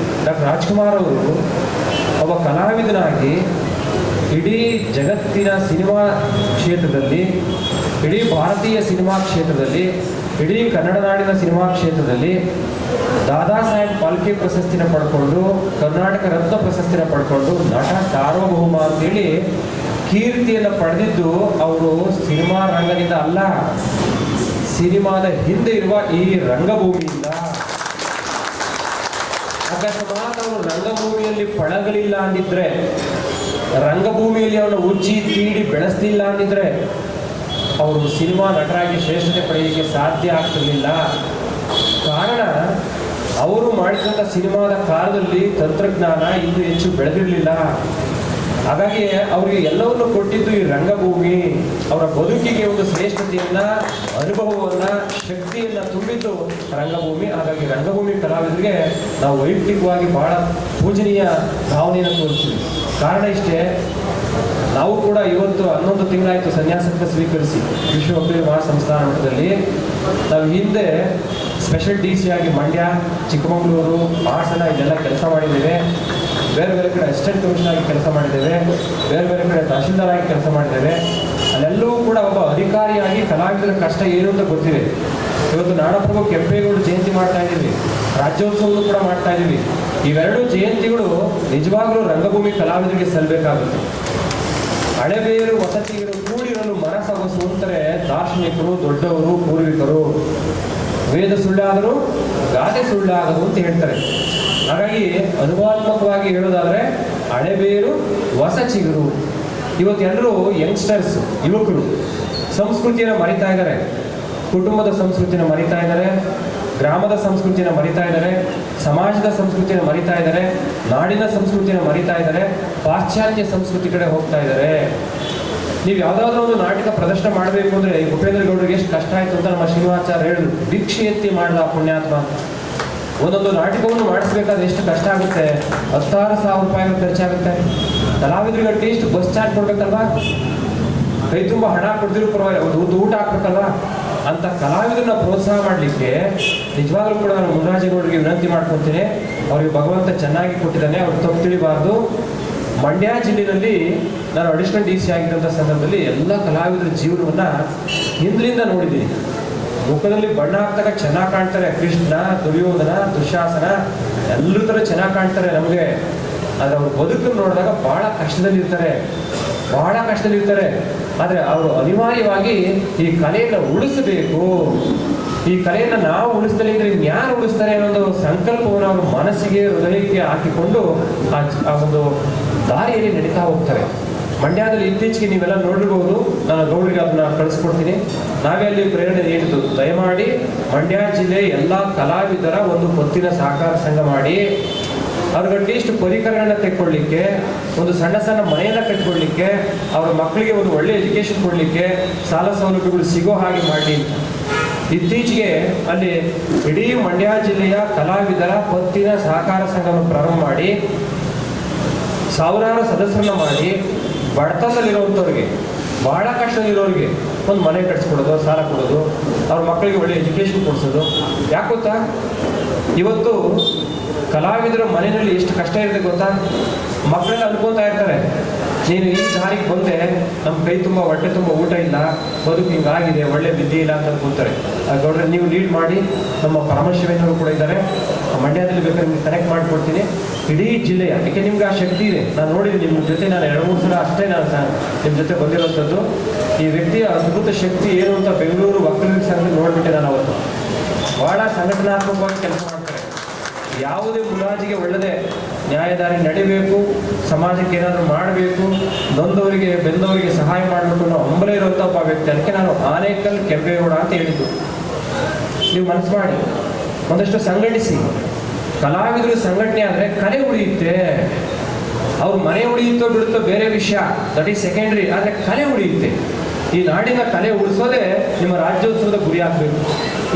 ಡಾಕ್ಟರ್ ರಾಜ್ಕುಮಾರ್ ಅವರು ಒಬ್ಬ ಕಲಾವಿದನಾಗಿ ಇಡೀ ಜಗತ್ತಿನ ಸಿನಿಮಾ ಕ್ಷೇತ್ರದಲ್ಲಿ, ಇಡೀ ಭಾರತೀಯ ಸಿನಿಮಾ ಕ್ಷೇತ್ರದಲ್ಲಿ, ಇಡೀ ಕನ್ನಡ ನಾಡಿನ ಸಿನಿಮಾ ಕ್ಷೇತ್ರದಲ್ಲಿ ದಾದಾ ಸಾಹೇಬ್ ಫಾಲ್ಕೆ ಪ್ರಶಸ್ತಿನ ಪಡ್ಕೊಂಡು, ಕರ್ನಾಟಕ ರತ್ನ ಪ್ರಶಸ್ತಿನ ಪಡ್ಕೊಂಡು, ನಟ ಸಾರ್ವಭೌಮ ಅಂತೇಳಿ ಕೀರ್ತಿಯನ್ನು ಪಡೆದಿದ್ದು ಅವರು ಸಿನಿಮಾ ರಂಗದಿಂದ ಅಲ್ಲ, ಸಿನಿಮಾದ ಹಿಂದೆ ಇರುವ ಈ ರಂಗಭೂಮಿಯಿಂದ. ಅಕಸ್ಮಾತ್ ಅವರು ರಂಗಭೂಮಿಯಲ್ಲಿ ಪಳಗಲಿಲ್ಲ ಅಂದಿದ್ರೆ, ರಂಗಭೂಮಿಯಲ್ಲಿ ಅವನು ಉಜ್ಜಿ ತೀಡಿ ಬೆಳೆಸಲಿಲ್ಲ ಅಂದಿದ್ರೆ ಅವರು ಸಿನಿಮಾ ನಟರಾಗಿ ಶ್ರೇಷ್ಠತೆ ಪಡೆಯಲಿಕ್ಕೆ ಸಾಧ್ಯ ಆಗ್ತಿರಲಿಲ್ಲ. ಕಾರಣ, ಅವರು ಮಾಡಿದಂಥ ಸಿನಿಮಾದ ಕಾಲದಲ್ಲಿ ತಂತ್ರಜ್ಞಾನ ಇನ್ನೂ ಹೆಚ್ಚು ಬೆಳೆದಿರಲಿಲ್ಲ. ಹಾಗಾಗಿ ಅವರಿಗೆ ಎಲ್ಲವನ್ನು ಕೊಟ್ಟಿದ್ದು ಈ ರಂಗಭೂಮಿ. ಅವರ ಬದುಕಿಗೆ ಒಂದು ಶ್ರೇಷ್ಠತೆಯನ್ನ, ಅನುಭವವನ್ನ, ಶಕ್ತಿಯನ್ನ ತುಂಬಿದ್ದು ರಂಗಭೂಮಿ. ಹಾಗಾಗಿ ರಂಗಭೂಮಿ ಕಲಾವಿದರಿಗೆ ನಾವು ವೈಯಕ್ತಿಕವಾಗಿ ಬಹಳ ಪೂಜನೀಯ ಭಾವನೆಯನ್ನು ತೋರಿಸ್ತೀವಿ. ಕಾರಣ ಇಷ್ಟೇ, ನಾವು ಕೂಡ ಇವತ್ತು 11 ತಿಂಗಳಾಯಿತು ಸನ್ಯಾಸಕ್ಕೆ ಸ್ವೀಕರಿಸಿ ವಿಶ್ವ ಒಕ್ಕಲಿಗರ ಮಹಾಸಂಸ್ಥಾನ ಮಟ್ಟದಲ್ಲಿ. ನಾವು ಹಿಂದೆ ಸ್ಪೆಷಲ್ DC ಆಗಿ ಮಂಡ್ಯ, ಚಿಕ್ಕಮಗಳೂರು, ಹಾಸನ ಇದೆಲ್ಲ ಕೆಲಸ ಮಾಡಿದ್ದೇವೆ. ಬೇರೆ ಬೇರೆ ಕಡೆ ಅಸಿಸ್ಟೆಂಟ್ ಕಮಿಷನರ್ ಆಗಿ ಕೆಲಸ ಮಾಡಿದ್ದೇವೆ. ಬೇರೆ ಬೇರೆ ಕಡೆ ತಹಶೀಲ್ದಾರ್ ಆಗಿ ಕೆಲಸ ಮಾಡಿದ್ದೇವೆ. ಅಲ್ಲೆಲ್ಲವೂ ಕೂಡ ಒಬ್ಬ ಅಧಿಕಾರಿಯಾಗಿ ಕಲಾವಿದರ ಕಷ್ಟ ಏನು ಅಂತ ಗೊತ್ತಿದೆ. ಇವತ್ತು ನಾಡಪ್ರಭು ಕೆಂಪೇಗೌಡ ಜಯಂತಿ ಮಾಡ್ತಾ ಇದ್ದೀವಿ, ರಾಜ್ಯೋತ್ಸವವನ್ನು ಕೂಡ ಮಾಡ್ತಾ ಇದ್ದೀವಿ. ಇವೆರಡು ಜಯಂತಿಗಳು ನಿಜವಾಗ್ಲೂ ರಂಗಭೂಮಿ ಕಲಾವಿದರಿಗೆ ಸಲ್ಲಬೇಕಾಗುತ್ತೆ. ಹಳೆಬೇರು ವಸತಿಗಳು ಕೂಡಿರಲು ಮನಸೊಗಸುವಂತಾರೆ ದಾರ್ಶನಿಕರು, ದೊಡ್ಡವರು, ಪೂರ್ವಿಕರು. ವೇದ ಸುಳ್ಳಾದರೂ ಗಾದೆ ಸುಳ್ಳಾಗದು ಅಂತ ಹೇಳ್ತಾರೆ. ಹಾಗಾಗಿ ಅನುಭವಾತ್ಮಕವಾಗಿ ಹೇಳೋದಾದ್ರೆ ಹಳೆಬೇರು ಹೊಸ ಚಿಗುರು. ಇವತ್ತು ಎಲ್ಲರೂ ಯಂಗ್ಸ್ಟರ್ಸ್, ಯುವಕರು ಸಂಸ್ಕೃತಿಯನ್ನು ಮರಿತಾ ಇದ್ದಾರೆ. ಕುಟುಂಬದ ಸಂಸ್ಕೃತಿನ ಮರಿತಾ ಇದ್ದಾರೆ, ಗ್ರಾಮದ ಸಂಸ್ಕೃತಿನ ಮರಿತಾ ಇದ್ದಾರೆ, ಸಮಾಜದ ಸಂಸ್ಕೃತಿನ ಮರಿತಾ ಇದ್ದಾರೆ, ನಾಡಿನ ಸಂಸ್ಕೃತಿನ ಮರಿತಾ ಇದ್ದಾರೆ, ಪಾಶ್ಚಾತ್ಯ ಸಂಸ್ಕೃತಿ ಕಡೆ ಹೋಗ್ತಾ ಇದ್ದಾರೆ. ನೀವು ಯಾವುದಾದ್ರೂ ಒಂದು ನಾಟಕ ಪ್ರದರ್ಶನ ಮಾಡಬೇಕು ಅಂದರೆ ಉಪೇಂದ್ರ ಗೌಡರಿಗೆ ಎಷ್ಟು ಕಷ್ಟ ಆಯಿತು ಅಂತ ನಮ್ಮ ಶ್ರೀನಿವಾಚಾರ್ಯ ಹೇಳಿದ್ರು. ಭಿಕ್ಷೆ ಎತ್ತಿ ಮಾಡಿದ ಪುಣ್ಯಾತ್ಮ. ಒಂದೊಂದು ನಾಟಕವನ್ನು ಮಾಡಿಸ್ಬೇಕಾದ್ರೆ ಎಷ್ಟು ಕಷ್ಟ ಆಗುತ್ತೆ, 16,000 ರೂಪಾಯಿಗಳು ಖರ್ಚಾಗುತ್ತೆ. ಕಲಾವಿದರಿಗೆ ಅಟ್ಲೀಸ್ಟ್ ಬಸ್ ಚಾರ್ಜ್ ಕೊಡ್ಬೇಕಲ್ವಾ, ಕೈ ತುಂಬ ಹಣ ಕೊಡ್ದಿರೋ ಪರವಾಗಿಲ್ಲ, ಒಂದು ಊಟ ಹಾಕ್ಬೇಕಲ್ವಾ. ಅಂತ ಕಲಾವಿದರನ್ನ ಪ್ರೋತ್ಸಾಹ ಮಾಡಲಿಕ್ಕೆ ನಿಜವಾಗ್ಲೂ ಕೂಡ ನಾನು ಮುನ್ರಾಜೇಗೌಡರಿಗೆ ವಿನಂತಿ ಮಾಡ್ಕೊತೀನಿ. ಅವ್ರಿಗೆ ಭಗವಂತ ಚೆನ್ನಾಗಿ ಕೊಟ್ಟಿದ್ದಾನೆ, ಅವ್ರು ತಪ್ಪು ತಿಳಿಬಾರ್ದು. ಮಂಡ್ಯ ಜಿಲ್ಲೆಯಲ್ಲಿ ನಾನು ಅಡಿಷನಲ್ DC ಆಗಿದ್ದಂಥ ಸಂದರ್ಭದಲ್ಲಿ ಎಲ್ಲ ಕಲಾವಿದರ ಜೀವನವನ್ನು ಹಿಂದಿನಿಂದ ನೋಡಿದ್ದೀನಿ. ಮುಖದಲ್ಲಿ ಬಣ್ಣ ಹಾಕಿದಾಗ ಚೆನ್ನಾಗಿ ಕಾಣ್ತಾರೆ, ಕೃಷ್ಣ, ದುರ್ಯೋಧನ, ದುಶಾಸನ ಎಲ್ಲರ ಥರ ಚೆನ್ನಾಗಿ ಕಾಣ್ತಾರೆ ನಮಗೆ. ಆದರೆ ಅವ್ರ ಬದುಕನ್ನು ನೋಡಿದಾಗ ಭಾಳ ಕಷ್ಟದಲ್ಲಿರ್ತಾರೆ. ಆದರೆ ಅವರು ಅನಿವಾರ್ಯವಾಗಿ ಈ ಕಲೆಯನ್ನು ಉಳಿಸಬೇಕು, ಈ ಕಲೆಯನ್ನು ನಾವು ಉಳಿಸ್ದಲೇ ಇದ್ರೆ ಇನ್ಯಾರು ಉಳಿಸ್ತಾರೆ ಅನ್ನೋ ಒಂದು ಸಂಕಲ್ಪವನ್ನು ಅವ್ರ ಮನಸ್ಸಿಗೆ, ಹೃದಯಕ್ಕೆ ಹಾಕಿಕೊಂಡು ಆ ಒಂದು ದಾರಿಯಲ್ಲಿ ನಡೀತಾ ಹೋಗ್ತಾರೆ. ಮಂಡ್ಯದಲ್ಲಿ ಇತ್ತೀಚೆಗೆ ನೀವೆಲ್ಲ ನೋಡಿರ್ಬೋದು, ನಾನು ಗೌಡರಿಗೆ ಅದನ್ನ ಕಳಿಸ್ಕೊಡ್ತೀನಿ. ನಾವೇ ಅಲ್ಲಿ ಪ್ರೇರಣೆ ನೀಡಿದ್ದು, ದಯಮಾಡಿ ಮಂಡ್ಯ ಜಿಲ್ಲೆ ಎಲ್ಲ ಕಲಾವಿದರ ಒಂದು ಪತ್ತಿನ ಸಹಕಾರ ಸಂಘ ಮಾಡಿ ಅವ್ರಿಗೆ ಅಟ್ಲೀಸ್ಟ್ ಪರಿಕರಗಳನ್ನ ತೆಕ್ಕೊಳ್ಳಿಕ್ಕೆ, ಒಂದು ಸಣ್ಣ ಸಣ್ಣ ಮನೆಯನ್ನು ಕಟ್ಕೊಳ್ಳಿಕ್ಕೆ, ಅವ್ರ ಮಕ್ಕಳಿಗೆ ಒಂದು ಒಳ್ಳೆ ಎಜುಕೇಶನ್ ಕೊಡಲಿಕ್ಕೆ ಸಾಲ ಸೌಲಭ್ಯಗಳು ಸಿಗೋ ಹಾಗೆ ಮಾಡಿ. ಇತ್ತೀಚೆಗೆ ಅಲ್ಲಿ ಇಡೀ ಮಂಡ್ಯ ಜಿಲ್ಲೆಯ ಕಲಾವಿದರ ಪತ್ತಿನ ಸಹಕಾರ ಸಂಘವನ್ನು ಪ್ರಾರಂಭ ಮಾಡಿ ಸಾವಿರಾರು ಸದಸ್ಯರನ್ನ ಮಾಡಿ ಬಡತನದಲ್ಲಿರುವಂಥವ್ರಿಗೆ, ಭಾಳ ಕಷ್ಟದಲ್ಲಿರೋರಿಗೆ ಒಂದು ಮನೆ ಕಟ್ಸ್ಕೊಡೋದು, ಸಾಲ ಕೊಡೋದು, ಅವ್ರ ಮಕ್ಕಳಿಗೆ ಒಳ್ಳೆ ಎಜುಕೇಶನ್ ಕೊಡಿಸೋದು. ಯಾಕೆ ಗೊತ್ತಾ, ಇವತ್ತು ಕಲಾವಿದರ ಮನೆಯಲ್ಲಿ ಎಷ್ಟು ಕಷ್ಟ ಇರುತ್ತೆ ಗೊತ್ತಾ. ಮಕ್ಕಳೆಲ್ಲ ಅನ್ಕೊತಾ ಇರ್ತಾರೆ, ನೀನು ಈ ದಾರಿಗೆ ಬಂದೆ, ನಮ್ಮ ಕೈ ತುಂಬ ಹೊಟ್ಟೆ ತುಂಬ ಊಟ ಇಲ್ಲ, ಬದುಕು ಹಿಂಗಾಗಿದೆ, ಒಳ್ಳೆ ವಿದ್ಯೆ ಇಲ್ಲ ಅಂತ ಅನ್ಕೊತಾರೆ. ಗೌಡ್ರೆ ನೀವು ಲೀಡ್ ಮಾಡಿ, ನಮ್ಮ ಪರಮಶಿವೇನವರು ಕೂಡ ಇದ್ದಾರೆ, ಮಂಡ್ಯದಲ್ಲಿ ಬೇಕಾದ್ರೆ ನಿಮ್ಗೆ ಕನೆಕ್ಟ್ ಮಾಡಿಕೊಡ್ತೀನಿ. ಇಡೀ ಜಿಲ್ಲೆಯ, ಯಾಕೆ ನಿಮ್ಗೆ ಆ ಶಕ್ತಿ ಇದೆ. ನಾನು ನೋಡಿದ್ದೀನಿ ನಿಮ್ಮ ಜೊತೆ, ನಾನು 2-3 ಸಲ ಅಷ್ಟೇ ನಾನು ನಿಮ್ಮ ಜೊತೆ ಬಂದಿರೋಂಥದ್ದು. ಈ ವ್ಯಕ್ತಿಯ ಅದ್ಭುತ ಶಕ್ತಿ ಏನು ಅಂತ ಬೆಂಗಳೂರು ಒಕ್ಕಲಿಗರ ಸಂಘದಲ್ಲಿ ನೋಡ್ಬಿಟ್ಟೆ ನಾನು ಅವತ್ತು. ಭಾಳ ಸಂಘಟನಾತ್ಮಕವಾಗಿ ಕೆಲಸ ಮಾಡ್ತಾರೆ. ಯಾವುದೇ ಮುಲಾಜಿಗೆ ಒಳ್ಳೆದೇ ನ್ಯಾಯದಾರಿ ನಡಿಬೇಕು, ಸಮಾಜಕ್ಕೆ ಏನಾದರೂ ಮಾಡಬೇಕು, ನೊಂದವರಿಗೆ ಬೆಂದವರಿಗೆ ಸಹಾಯ ಮಾಡಬೇಕು ಅನ್ನೋ ಹಂಬಲ ಇರುವಂಥ ಒಬ್ಬ ವ್ಯಕ್ತಿ. ಅದಕ್ಕೆ ನಾನು ಆನೇಕಲ್ ಕೆಂಪೇಗೌಡ ಅಂತ ಹೇಳಿದ್ದು. ನೀವು ಮನಸ್ಸು ಮಾಡಿ ಒಂದಷ್ಟು ಸಂಘಟಿಸಿ. ಕಲಾವಿದರು ಸಂಘಟನೆ ಆದರೆ ಕಲೆ ಉಳಿಯುತ್ತೆ. ಅವ್ರ ಮನೆ ಉಳಿಯುತ್ತೋ ಬಿಡುತ್ತೋ ಬೇರೆ ವಿಷಯ, ದಟ್ ಈಸ್ ಸೆಕೆಂಡ್ರಿ. ಆದರೆ ಕಲೆ ಉಳಿಯುತ್ತೆ. ಈ ನಾಡಿನ ಕಲೆ ಉಳಿಸೋದೇ ನಿಮ್ಮ ರಾಜ್ಯೋತ್ಸವದ ಗುರಿ ಆಗಬೇಕು.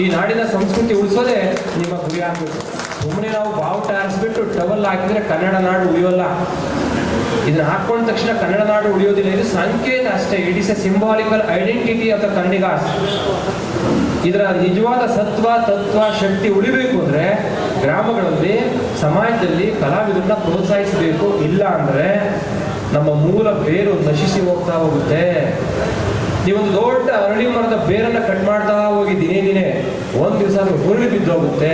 ಈ ನಾಡಿನ ಸಂಸ್ಕೃತಿ ಉಳಿಸೋದೇ ನಿಮ್ಮ ಗುರಿ ಆಗಬೇಕು. ಸುಮ್ಮನೆ ನಾವು ಬಾವುಟ ಹಾರಿಸ್ಬಿಟ್ಟು ಟವಲ್ ಹಾಕಿದ್ರೆ ಕನ್ನಡ ನಾಡು ಉಳಿಯೋಲ್ಲ. ಇದನ್ನ ಹಾಕೊಂಡ ತಕ್ಷಣ ಕನ್ನಡ ನಾಡು ಉಳಿಯೋದಿಲ್ಲ. ಇದು ಸಂಕೇತ ಅಷ್ಟೇ. It is a symbolic identity of the Kannadigas. ಇದರ ನಿಜವಾದ ಸತ್ವ, ತತ್ವ, ಶಕ್ತಿ ಉಳಿಬೇಕು ಅಂದರೆ ಗ್ರಾಮಗಳಲ್ಲಿ, ಸಮಾಜದಲ್ಲಿ ಕಲಾವಿದರನ್ನ ಪ್ರೋತ್ಸಾಹಿಸಬೇಕು. ಇಲ್ಲ ಅಂದರೆ ನಮ್ಮ ಮೂಲ ಬೇರು ನಶಿಸಿ ಹೋಗ್ತಾ ಹೋಗುತ್ತೆ. ನೀವೊಂದು ದೊಡ್ಡ ಅರಳಿ ಮರದ ಬೇರನ್ನು ಕಟ್ ಮಾಡ್ತಾ ಹೋಗಿ ದಿನೇ ಒಂದು ದಿವಸ ಅದು ಹುರುಳಿ ಬಿದ್ದೋಗುತ್ತೆ.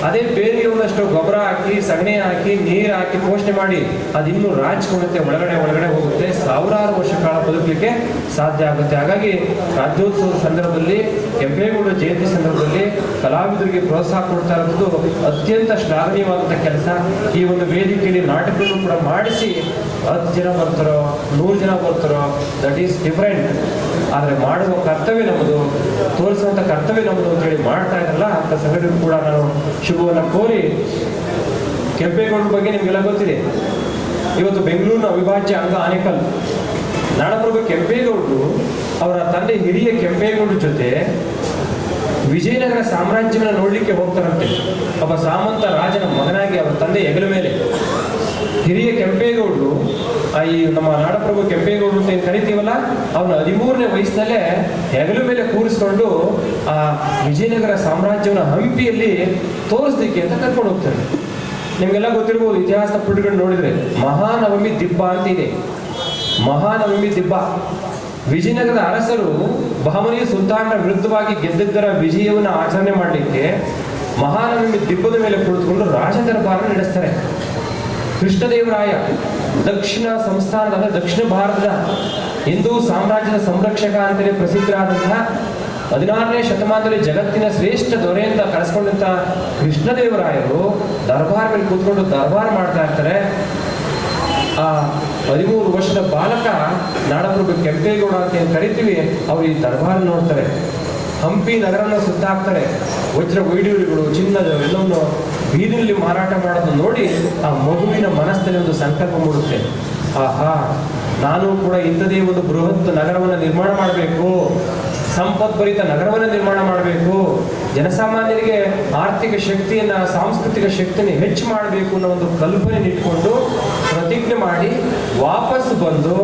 ಅದೇ ಬೇರಿಗೆ ಒಂದಷ್ಟು ಗೊಬ್ಬರ ಹಾಕಿ, ಸಗಣಿ ಹಾಕಿ, ನೀರು ಹಾಕಿ ಪೋಷಣೆ ಮಾಡಿ ಅದಿನ್ನೂ ರಾಜ್ಕೊಳ್ಳುತ್ತೆ, ಒಳಗಡೆ ಹೋಗುತ್ತೆ. ಸಾವಿರಾರು ವರ್ಷ ಕಾಲ ಬದುಕಲಿಕ್ಕೆ ಸಾಧ್ಯ ಆಗುತ್ತೆ. ಹಾಗಾಗಿ ರಾಜ್ಯೋತ್ಸವದ ಸಂದರ್ಭದಲ್ಲಿ, ಕೆಂಪೇಗೌಡ ಜಯಂತಿ ಸಂದರ್ಭದಲ್ಲಿ ಕಲಾವಿದರಿಗೆ ಪ್ರೋತ್ಸಾಹ ಕೊಡ್ತಾ ಇರೋದು ಅತ್ಯಂತ ಶ್ಲಾಘನೀಯವಾದಂಥ ಕೆಲಸ. ಈ ಒಂದು ವೇದಿಕೆಯಲ್ಲಿ ನಾಟಕಗಳನ್ನು ಕೂಡ ಮಾಡಿಸಿ 10 ಜನ ಬರ್ತಾರೋ, 100 ಜನ ಬರ್ತಾರೋ, ದಟ್ ಈಸ್ ಡಿಫರೆಂಟ್. ಆದರೆ ಮಾಡುವ ಕರ್ತವ್ಯ ನಮ್ಮದು, ತೋರಿಸುವಂಥ ಕರ್ತವ್ಯ ನಮ್ಮದು ಅಂತೇಳಿ ಮಾಡ್ತಾ ಇರಲ್ಲ ಅಂತ ಸಂಘಟನೆ ಕೂಡ ನಾನು ಶುಭವನ್ನು ಕೋರಿ, ಕೆಂಪೇಗೌಡರ ಬಗ್ಗೆ ನಿಮಗೆಲ್ಲ ಗೊತ್ತಿದೆ. ಇವತ್ತು ಬೆಂಗಳೂರಿನ ಅವಿಭಾಜ್ಯ ಅಂಗ ಆನೇಕಲ್. ನಾಡಪ್ರಭು ಕೆಂಪೇಗೌಡರು ಅವರ ತಂದೆ ಹಿರಿಯ ಕೆಂಪೇಗೌಡರ ಜೊತೆ ವಿಜಯನಗರ ಸಾಮ್ರಾಜ್ಯವನ್ನು ನೋಡಲಿಕ್ಕೆ ಹೋಗ್ತಾರಂತೆ. ಒಬ್ಬ ಸಾಮಂತ ರಾಜನ ಮಗನಾಗಿ ಅವರ ತಂದೆ ಹೆಗಲ ಮೇಲೆ. ಹಿರಿಯ ಕೆಂಪೇಗೌಡರು, ಈ ನಮ್ಮ ನಾಡಪ್ರಭು ಕೆಂಪೇಗೌಡರು ಅಂತ ಏನು ಕರಿತೀವಲ್ಲ, ಅವನ 13ನೇ ವಯಸ್ಸಿನಲ್ಲೇ ಹೆಗಲ ಮೇಲೆ ಕೂರಿಸ್ಕೊಂಡು ಆ ವಿಜಯನಗರ ಸಾಮ್ರಾಜ್ಯವನ್ನು ಹಂಪಿಯಲ್ಲಿ ತೋರಿಸ್ಲಿಕ್ಕೆ ಅಂತ ಕರ್ಕೊಂಡು ಹೋಗ್ತಾರೆ. ನಿಮಗೆಲ್ಲ ಗೊತ್ತಿರ್ಬೋದು, ಇತಿಹಾಸದ ಪುಟಗಳು ನೋಡಿದ್ರೆ ಮಹಾನವಮಿ ದಿಬ್ಬ ಅಂತ ಇದೆ. ಮಹಾನವಮಿ ದಿಬ್ಬ ವಿಜಯನಗರದ ಅರಸರು ಬಹಮನಿ ಸುಲ್ತಾನರ ವಿರುದ್ಧವಾಗಿ ಗೆದ್ದಿದ್ದರ ವಿಜಯವನ್ನು ಆಚರಣೆ ಮಾಡಲಿಕ್ಕೆ ಮಹಾನವಮಿ ದಿಬ್ಬದ ಮೇಲೆ ಕುಳಿತುಕೊಂಡು ರಾಜ ದರ್ಬಾರ ನಡೆಸ್ತಾರೆ. ಕೃಷ್ಣದೇವರಾಯ ದಕ್ಷಿಣ ಸಂಸ್ಥಾನದ ಅಂದರೆ ದಕ್ಷಿಣ ಭಾರತದ ಹಿಂದೂ ಸಾಮ್ರಾಜ್ಯದ ಸಂರಕ್ಷಕ ಅಂತಲೇ ಪ್ರಸಿದ್ಧರಾದಂತಹ 16ನೇ ಶತಮಾನದಲ್ಲಿ ಜಗತ್ತಿನ ಶ್ರೇಷ್ಠ ದೊರೆಯಿಂದ ಕರೆಸ್ಕೊಂಡಂತ ಕೃಷ್ಣದೇವರಾಯರು ದರ್ಬಾರ್ ಮೇಲೆ ಕೂತ್ಕೊಂಡು ದರ್ಬಾರ್ ಮಾಡ್ತಾ ಇರ್ತಾರೆ. ಆ 13 ವರ್ಷದ ಬಾಲಕ ನಾಡಪ್ರಭು ಕೆಂಪೇಗೌಡ ಅಂತ ಏನು ಕರಿತೀವಿ, ಅವ್ರು ಈ ದರ್ಬಾರ್ ನೋಡ್ತಾರೆ. ಹಂಪಿ ನಗರನ ಸುತ್ತಾಕ್ತಾರೆ. ವಜ್ರ ವೈಡೂರ್ಯಗಳು, ಚಿನ್ನದ ಎಲ್ಲವನ್ನು ಬೀದಿನಲ್ಲಿ ಮಾರಾಟ ಮಾಡೋದು ನೋಡಿ ಆ ಮಗುವಿನ ಮನಸ್ಸಿನಲ್ಲಿ ಒಂದು ಸಂಕಲ್ಪ ಮೂಡುತ್ತೆ. ಆಹಾ, ನಾನು ಕೂಡ ಇಂಥದೇ ಒಂದು ಬೃಹತ್ ನಗರವನ್ನು ನಿರ್ಮಾಣ ಮಾಡಬೇಕು, ಸಂಪದ್ಭರಿತ ನಗರವನ್ನು ನಿರ್ಮಾಣ ಮಾಡಬೇಕು, ಜನಸಾಮಾನ್ಯರಿಗೆ ಆರ್ಥಿಕ ಶಕ್ತಿಯನ್ನ, ಸಾಂಸ್ಕೃತಿಕ ಶಕ್ತಿಯನ್ನು ಹೆಚ್ಚು ಮಾಡಬೇಕು ಅನ್ನೋ ಒಂದು ಕಲ್ಪನೆ ಇಟ್ಕೊಂಡು ಪ್ರತಿಜ್ಞೆ ಮಾಡಿ ವಾಪಸ್ ಬಂದು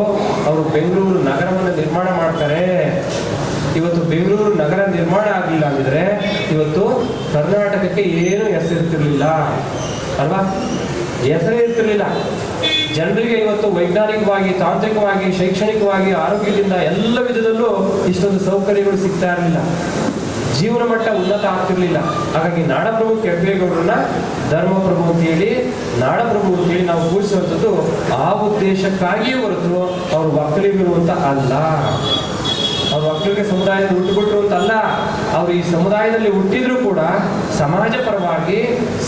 ಅವರು ಬೆಂಗಳೂರು ನಗರವನ್ನು ನಿರ್ಮಾಣ ಮಾಡ್ತಾರೆ. ಇವತ್ತು ಬೆಂಗಳೂರು ನಗರ ನಿರ್ಮಾಣ ಆಗಲಿಲ್ಲ ಅಂದ್ರೆ ಇವತ್ತು ಕರ್ನಾಟಕಕ್ಕೆ ಏನು ಹೆಸರಿರ್ತಿರ್ಲಿಲ್ಲ ಅಲ್ವಾ? ಹೆಸರೇ ಇರ್ತಿರ್ಲಿಲ್ಲ. ಜನರಿಗೆ ಇವತ್ತು ವೈಜ್ಞಾನಿಕವಾಗಿ, ತಾಂತ್ರಿಕವಾಗಿ, ಶೈಕ್ಷಣಿಕವಾಗಿ, ಆರೋಗ್ಯದಿಂದ ಎಲ್ಲ ವಿಧದಲ್ಲೂ ಇಷ್ಟೊಂದು ಸೌಕರ್ಯಗಳು ಸಿಗ್ತಾ ಇರಲಿಲ್ಲ. ಜೀವನ ಮಟ್ಟ ಉನ್ನತ ಆಗ್ತಿರ್ಲಿಲ್ಲ. ಹಾಗಾಗಿ ನಾಡಪ್ರಭು ಕೆಂಪೇಗೌಡರನ್ನ ಧರ್ಮಪ್ರಭು ಅಂತೇಳಿ, ನಾಡಪ್ರಭು ಅಂತೇಳಿ ನಾವು ಕೂರಿಸುವಂಥದ್ದು ಆ ಉದ್ದೇಶಕ್ಕಾಗಿಯೇ ಹೊರತು ಅವರು ಒಕ್ಕಲಿಗರು ಅಂತ ಅಲ್ಲ, ಅವ್ರು ಒಕ್ಕಲಿಗ ಸಮುದಾಯದಲ್ಲಿ ಹುಟ್ಟುಬಿಟ್ರು ಅಂತಲ್ಲ. ಅವರು ಈ ಸಮುದಾಯದಲ್ಲಿ ಹುಟ್ಟಿದ್ರು ಕೂಡ ಸಮಾಜ ಪರವಾಗಿ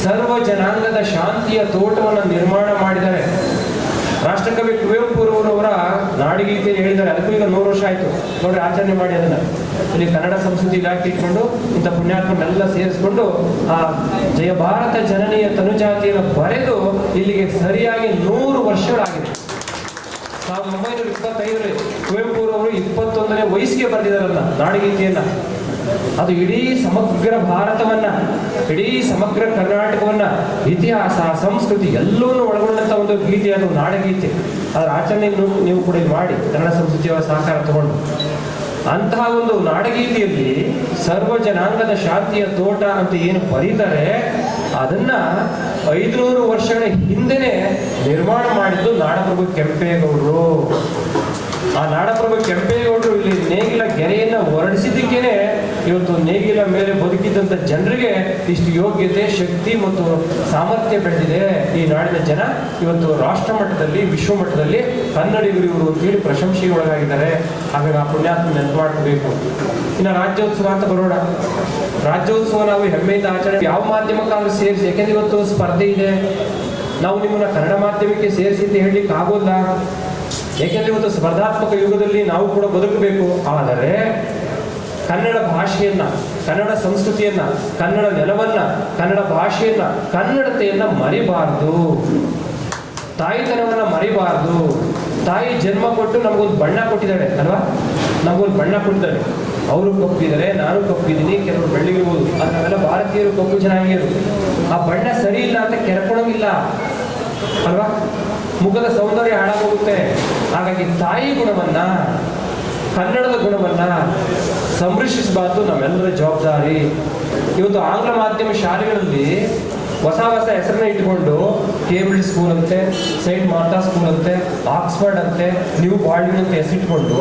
ಸರ್ವ ಜನಾಂಗದ ಶಾಂತಿಯ ತೋಟವನ್ನು ನಿರ್ಮಾಣ ಮಾಡಿದ್ದಾರೆ. ರಾಷ್ಟ್ರಕವಿ ಕುವೆಂಪುರವರ ನಾಡಿಗೀತೆಯನ್ನು ಹೇಳಿದ್ದಾರೆ. ಅದಕ್ಕೂ ಈಗ 100 ವರ್ಷ ಆಯಿತು ನೋಡ್ರಿ, ಆಚರಣೆ ಮಾಡಿ ಅದನ್ನ. ಇಲ್ಲಿ ಕನ್ನಡ ಸಂಸ್ಕೃತಿ ಇಲಾಖೆ ಇಟ್ಕೊಂಡು ಇಂಥ ಪುಣ್ಯಾತ್ಮನೆಲ್ಲ ಸೇರಿಸ್ಕೊಂಡು ಆ ಜಯ ಭಾರತ ಜನನೀಯ ತನುಜಾತಿಯನ್ನು ಬರೆದು ಇಲ್ಲಿಗೆ ಸರಿಯಾಗಿ 100 ವರ್ಷಗಳಾಗಿದೆ. 1925ರಲ್ಲಿ ಕುವೆಂಪುರವರು 21ನೇ ವಯಸ್ಸಿಗೆ ಬರೆದಿದ್ದಾರಲ್ಲ ನಾಡಗೀತೆಯನ್ನ. ಅದು ಇಡೀ ಸಮಗ್ರ ಭಾರತವನ್ನ, ಇಡೀ ಸಮಗ್ರ ಕರ್ನಾಟಕವನ್ನ, ಇತಿಹಾಸ, ಸಂಸ್ಕೃತಿ ಎಲ್ಲವನ್ನೂ ಒಳಗೊಂಡಂತ ಒಂದು ಗೀತೆ, ಅದು ನಾಡಗೀತೆ. ಅದರ ಆಚರಣೆ ನೀವು ಕೂಡ ಮಾಡಿ ಕನ್ನಡ ಸಂಸ್ಕೃತಿಯ ಸಹಕಾರ ತಗೊಂಡು. ಅಂತಹ ಒಂದು ನಾಡಗೀತೆಯಲ್ಲಿ ಸರ್ವ ಜನಾಂಗದ ಶಾಂತಿಯ ತೋಟ ಅಂತ ಏನು ಬರೀತಾರೆ, ಅದನ್ನ 500 ವರ್ಷಗಳ ಹಿಂದೆನೆ ನಿರ್ಮಾಣ ಮಾಡಿದ್ದು ನಾಡಪ್ರಭು ಕೆಂಪೇಗೌಡರು. ಆ ನಾಡಪ್ರಭು ಕೆಂಪೇಗೌಡರು ಇಲ್ಲಿ ನೇಗಿಲ ಗೆರೆಯನ್ನ ಹೊರಡಿಸಿದ್ದಕ್ಕೇನೆ ಇವತ್ತು ನೇಗಿಲ ಮೇಲೆ ಬದುಕಿದ್ದಂಥ ಜನರಿಗೆ ಇಷ್ಟು ಯೋಗ್ಯತೆ, ಶಕ್ತಿ ಮತ್ತು ಸಾಮರ್ಥ್ಯ ಬೆಳೆದಿದೆ. ಈ ನಾಡಿನ ಜನ ಇವತ್ತು ರಾಷ್ಟ್ರ ಮಟ್ಟದಲ್ಲಿ, ವಿಶ್ವ ಮಟ್ಟದಲ್ಲಿ ಕನ್ನಡಿಗರು ಇವರು ಅಂತೇಳಿ ಪ್ರಶಂಸೆಗೆ ಒಳಗಾಗಿದ್ದಾರೆ. ಹಾಗಾಗಿ ಆ ಪುಣ್ಯಾತ್ಮ ನೆನಪು ಮಾಡಬೇಕು. ಇನ್ನು ರಾಜ್ಯೋತ್ಸವ ಅಂತ ಬರೋಣ. ರಾಜ್ಯೋತ್ಸವ ನಾವು ಹೆಮ್ಮೆಯಿಂದ ಆಚರಣೆ ಯಾವ ಮಾಧ್ಯಮಕ್ಕಾದ್ರೂ ಸೇರಿಸಿ, ಯಾಕೆಂದ್ರೆ ಇವತ್ತು ಸ್ಪರ್ಧೆ ಇದೆ. ನಾವು ನಿಮ್ಮನ್ನ ಕನ್ನಡ ಮಾಧ್ಯಮಕ್ಕೆ ಸೇರಿಸಿ ಅಂತ ಹೇಳಲಿಕ್ಕೆ ಆಗೋಲ್ಲ. ಏಕೆಂದ್ರೆ ಇವತ್ತು ಸ್ಪರ್ಧಾತ್ಮಕ ಯುಗದಲ್ಲಿ ನಾವು ಕೂಡ ಬದುಕಬೇಕು. ಆದರೆ ಕನ್ನಡ ಭಾಷೆಯನ್ನ, ಕನ್ನಡ ಸಂಸ್ಕೃತಿಯನ್ನ, ಕನ್ನಡ ನೆಲವನ್ನ, ಕನ್ನಡ ಭಾಷೆಯನ್ನ, ಕನ್ನಡತೆಯನ್ನ ಮರಿಬಾರ್ದು. ತಾಯಿತನವನ್ನ ಮರಿಬಾರ್ದು. ತಾಯಿ ಜನ್ಮ ಕೊಟ್ಟು ನಮಗೊಂದು ಬಣ್ಣ ಕೊಟ್ಟಿದ್ದಾಳೆ ಅಲ್ವಾ? ನಮಗೊಂದು ಬಣ್ಣ ಕೊಟ್ಟಿದ್ದಾಳೆ. ಅವರು ಕಪ್ಪಿದ್ದಾರೆ, ನಾನು ಕಪ್ಪಿದ್ದೀನಿ, ಕೆಲವರು ಬೆಳ್ಳಿಗಿರ್ಬೋದು. ಅದು ನಾವೆಲ್ಲ ಭಾರತೀಯರು ಕಪ್ಪು ಜನಾಂಗೀಯರು. ಆ ಬಣ್ಣ ಸರಿ ಇಲ್ಲ ಅಂತ ಕೆರ್ಕೊಳಂಗಿಲ್ಲ ಅಲ್ವಾ? ಮುಖದ ಸೌಂದರ್ಯ ಹಾಳಾಗೋಗುತ್ತೆ. ಹಾಗಾಗಿ ತಾಯಿ ಗುಣವನ್ನ, ಕನ್ನಡದ ಗುಣವನ್ನ ಸಂರಕ್ಷಿಸಬಾರ್ದು ನಮ್ಮೆಲ್ಲರ ಜವಾಬ್ದಾರಿ. ಇವತ್ತು ಆಂಗ್ಲ ಮಾಧ್ಯಮ ಶಾಲೆಗಳಲ್ಲಿ ಹೊಸ ಹೊಸ ಹೆಸರನ್ನ ಇಟ್ಕೊಂಡು ಕೇಂಬ್ರಿಡ್ಜ್ ಸ್ಕೂಲ್ ಅಂತೆ, ಸೈಂಟ್ ಮಾರ್ತಾ ಸ್ಕೂಲ್ ಅಂತೆ, ಆಕ್ಸ್ಫರ್ಡ್ ಅಂತೆ, ನ್ಯೂ ಬಾಲ್ಡಿನ್ ಅಂತ ಹೆಸರಿಟ್ಕೊಂಡು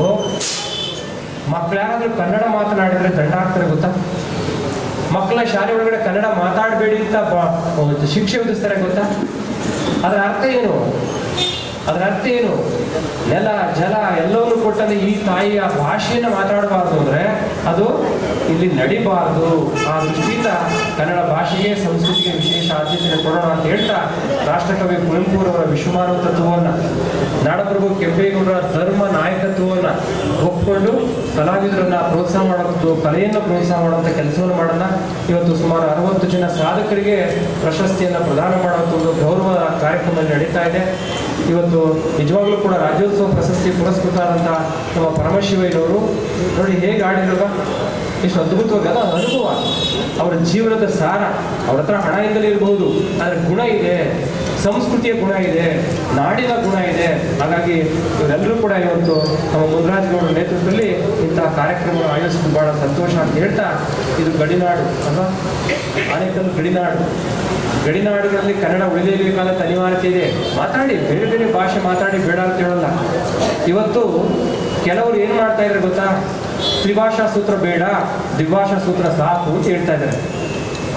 ಮಕ್ಕಳ್ಯಾರಾದ್ರೂ ಕನ್ನಡ ಮಾತನಾಡಿದ್ರೆ ದಂಡ ಹಾಕ್ತಾರೆ ಗೊತ್ತಾ? ಮಕ್ಕಳ ಶಾಲೆ ಒಳಗಡೆ ಕನ್ನಡ ಮಾತಾಡಬೇಡಿ ಅಂತ ಶಿಕ್ಷೆ ವಿಧಿಸ್ತಾರೆ ಗೊತ್ತಾ? ಅದರ ಅರ್ಥ ಏನು? ಅದರ ಅರ್ಥ ಏನು? ನೆಲ, ಜಲ ಎಲ್ಲವನ್ನು ಕೊಟ್ಟಂದ್ರೆ ಈ ತಾಯಿಯ ಭಾಷೆಯನ್ನು ಮಾತಾಡಬಾರ್ದು ಅಂದ್ರೆ ಅದು ಇಲ್ಲಿ ನಡಿಬಾರ್ದು. ಆ ದೃಷ್ಟಿಯಿಂದ ಕನ್ನಡ ಭಾಷೆಗೆ, ಸಂಸ್ಕೃತಿಗೆ ವಿಶೇಷ ಆದ್ಯತೆ ಕೊಡೋಣ ಅಂತ ಹೇಳ್ತಾ ರಾಷ್ಟ್ರಕವಿ ಕುವೆಂಪುರವರ ವಿಶ್ವಮಾನವ ತತ್ವವನ್ನು, ನಾಡಪ್ರಭು ಕೆಂಪೇಗೌಡರ ಧರ್ಮ ನಾಯಕತ್ವವನ್ನು ಒಪ್ಪಿಕೊಂಡು ಕಲಾವಿದರನ್ನ ಪ್ರೋತ್ಸಾಹ ಮಾಡೋದು, ಕಲೆಯನ್ನು ಪ್ರೋತ್ಸಾಹ ಮಾಡುವಂಥ ಕೆಲಸವನ್ನು ಮಾಡೋಣ. ಇವತ್ತು ಸುಮಾರು 60 ಜನ ಸಾಧಕರಿಗೆ ಪ್ರಶಸ್ತಿಯನ್ನು ಪ್ರದಾನ ಮಾಡುವಂಥ ಒಂದು ಗೌರವ ಕಾರ್ಯಕ್ರಮ ನಡೀತಾ ಇದೆ. ಇವತ್ತು ನಿಜವಾಗ್ಲೂ ಕೂಡ ರಾಜ್ಯೋತ್ಸವ ಪ್ರಶಸ್ತಿ ಪುರಸ್ಕೃತರಾದಂಥ ನಮ್ಮ ಪರಮಶಿವಯ್ಯನವರು ನೋಡಿ ಹೇಗೆ ಆಡಿದ್ರು, ಎಷ್ಟು ಅದ್ಭುತವಾಗಿ. ಅದು ಅನುಭವ, ಅವರ ಜೀವನದ ಸಾರ. ಅವ್ರ ಹತ್ರ ಹಣ ಇಂದಲೇ ಇರಬಹುದು, ಆದರೆ ಗುಣ ಇದೆ, ಸಂಸ್ಕೃತಿಯ ಗುಣ ಇದೆ, ನಾಡಿನ ಗುಣ ಇದೆ. ಹಾಗಾಗಿ ಇವರೆಲ್ಲರೂ ಕೂಡ ಇವತ್ತು ನಮ್ಮ ಮುನ್ರಾಜಗೌಡರ ನೇತೃತ್ವದಲ್ಲಿ ಇಂತಹ ಕಾರ್ಯಕ್ರಮವನ್ನು ಆಯೋಜಿಸಿದ್ದು ಬಹಳ ಸಂತೋಷ ಅಂತ ಹೇಳ್ತಾ, ಇದು ಗಡಿನಾಡು ಅಲ್ವಾ? ಆನೇಕಲ್ ಗಡಿನಾಡು. ಗಡಿನಾಡುಗಳಲ್ಲಿ ಕನ್ನಡ ಉಳಿಲೇಬೇಕಾದ ಅನಿವಾರ್ಯತೆ ಇದೆ. ಮಾತಾಡಿ, ಬೇರೆ ಬೇರೆ ಭಾಷೆ ಮಾತಾಡಿ, ಬೇಡ ಅಂತ ಹೇಳಲ್ಲ. ಇವತ್ತು ಕೆಲವರು ಏನು ಮಾಡ್ತಾ ಇದ್ದಾರೆ ಗೊತ್ತಾ? ತ್ರಿಭಾಷಾ ಸೂತ್ರ ಬೇಡ, ದ್ವಿಭಾಷಾ ಸೂತ್ರ ಸಾಕು ಅಂತ ಹೇಳ್ತಾ ಇದ್ದಾರೆ.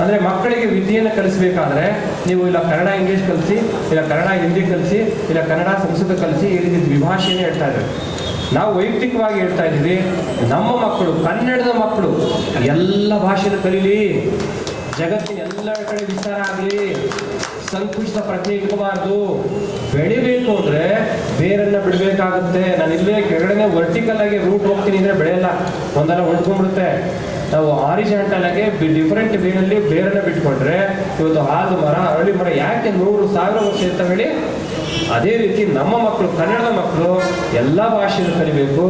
ಅಂದರೆ ಮಕ್ಕಳಿಗೆ ವಿದ್ಯೆಯನ್ನು ಕಲಿಸಬೇಕಾದ್ರೆ ನೀವು ಇಲ್ಲ ಕನ್ನಡ ಇಂಗ್ಲೀಷ್ ಕಲಿಸಿ, ಇಲ್ಲ ಕನ್ನಡ ಹಿಂದಿ ಕಲಿಸಿ, ಇಲ್ಲ ಕನ್ನಡ ಸಂಸ್ಕೃತ ಕಲಿಸಿ, ಈ ರೀತಿ ದ್ವಿಭಾಷೆಯೇ ಹೇಳ್ತಾ ಇದ್ದಾರೆ. ನಾವು ವೈಯಕ್ತಿಕವಾಗಿ ಹೇಳ್ತಾ ಇದ್ದೀವಿ, ನಮ್ಮ ಮಕ್ಕಳು, ಕನ್ನಡದ ಮಕ್ಕಳು ಎಲ್ಲ ಭಾಷೆಯನ್ನು ಕಲೀಲಿ, ಜಗತ್ತಿನ ಎಲ್ಲ ಕಡೆ ವಿಸ್ತಾರ ಆಗಲಿ, ಸಂಕುಚಿತ ಪ್ರಜ್ಞೆ ಇಟ್ಕೋಬಾರ್ದು. ಬೆಳಿಬೇಕು ಅಂದರೆ ಬೇರನ್ನು ಬಿಡಬೇಕಾಗುತ್ತೆ. ನಾನು ಇಲ್ಲೇ ಕೆಳಗಡೆ ವರ್ಟಿಕಲ್ ಆಗಿ ರೂಟ್ ಹೋಗ್ತೀನಿ ಅಂದರೆ ಬೆಳೆಯಲ್ಲ, ಒಂದೆಲ್ಲ ಹೊಂದ್ಕೊಂಡ್ಬಿಡುತ್ತೆ. ನಾವು ಆರಿಜೆಂಟಲ್ ಆಗಿ ಡಿಫರೆಂಟ್ ವೇನಲ್ಲಿ ಬೇರನ್ನು ಬಿಟ್ಕೊಂಡ್ರೆ ಇವತ್ತು ಆಲದ ಮರ, ಅರಳಿ ಮರ ಯಾಕೆ 100,000 ವರ್ಷ ಅಂತ ಹೇಳಿ, ಅದೇ ರೀತಿ ನಮ್ಮ ಮಕ್ಕಳು, ಕನ್ನಡದ ಮಕ್ಕಳು ಎಲ್ಲ ಭಾಷೆಯನ್ನು ಕಲಿಬೇಕು,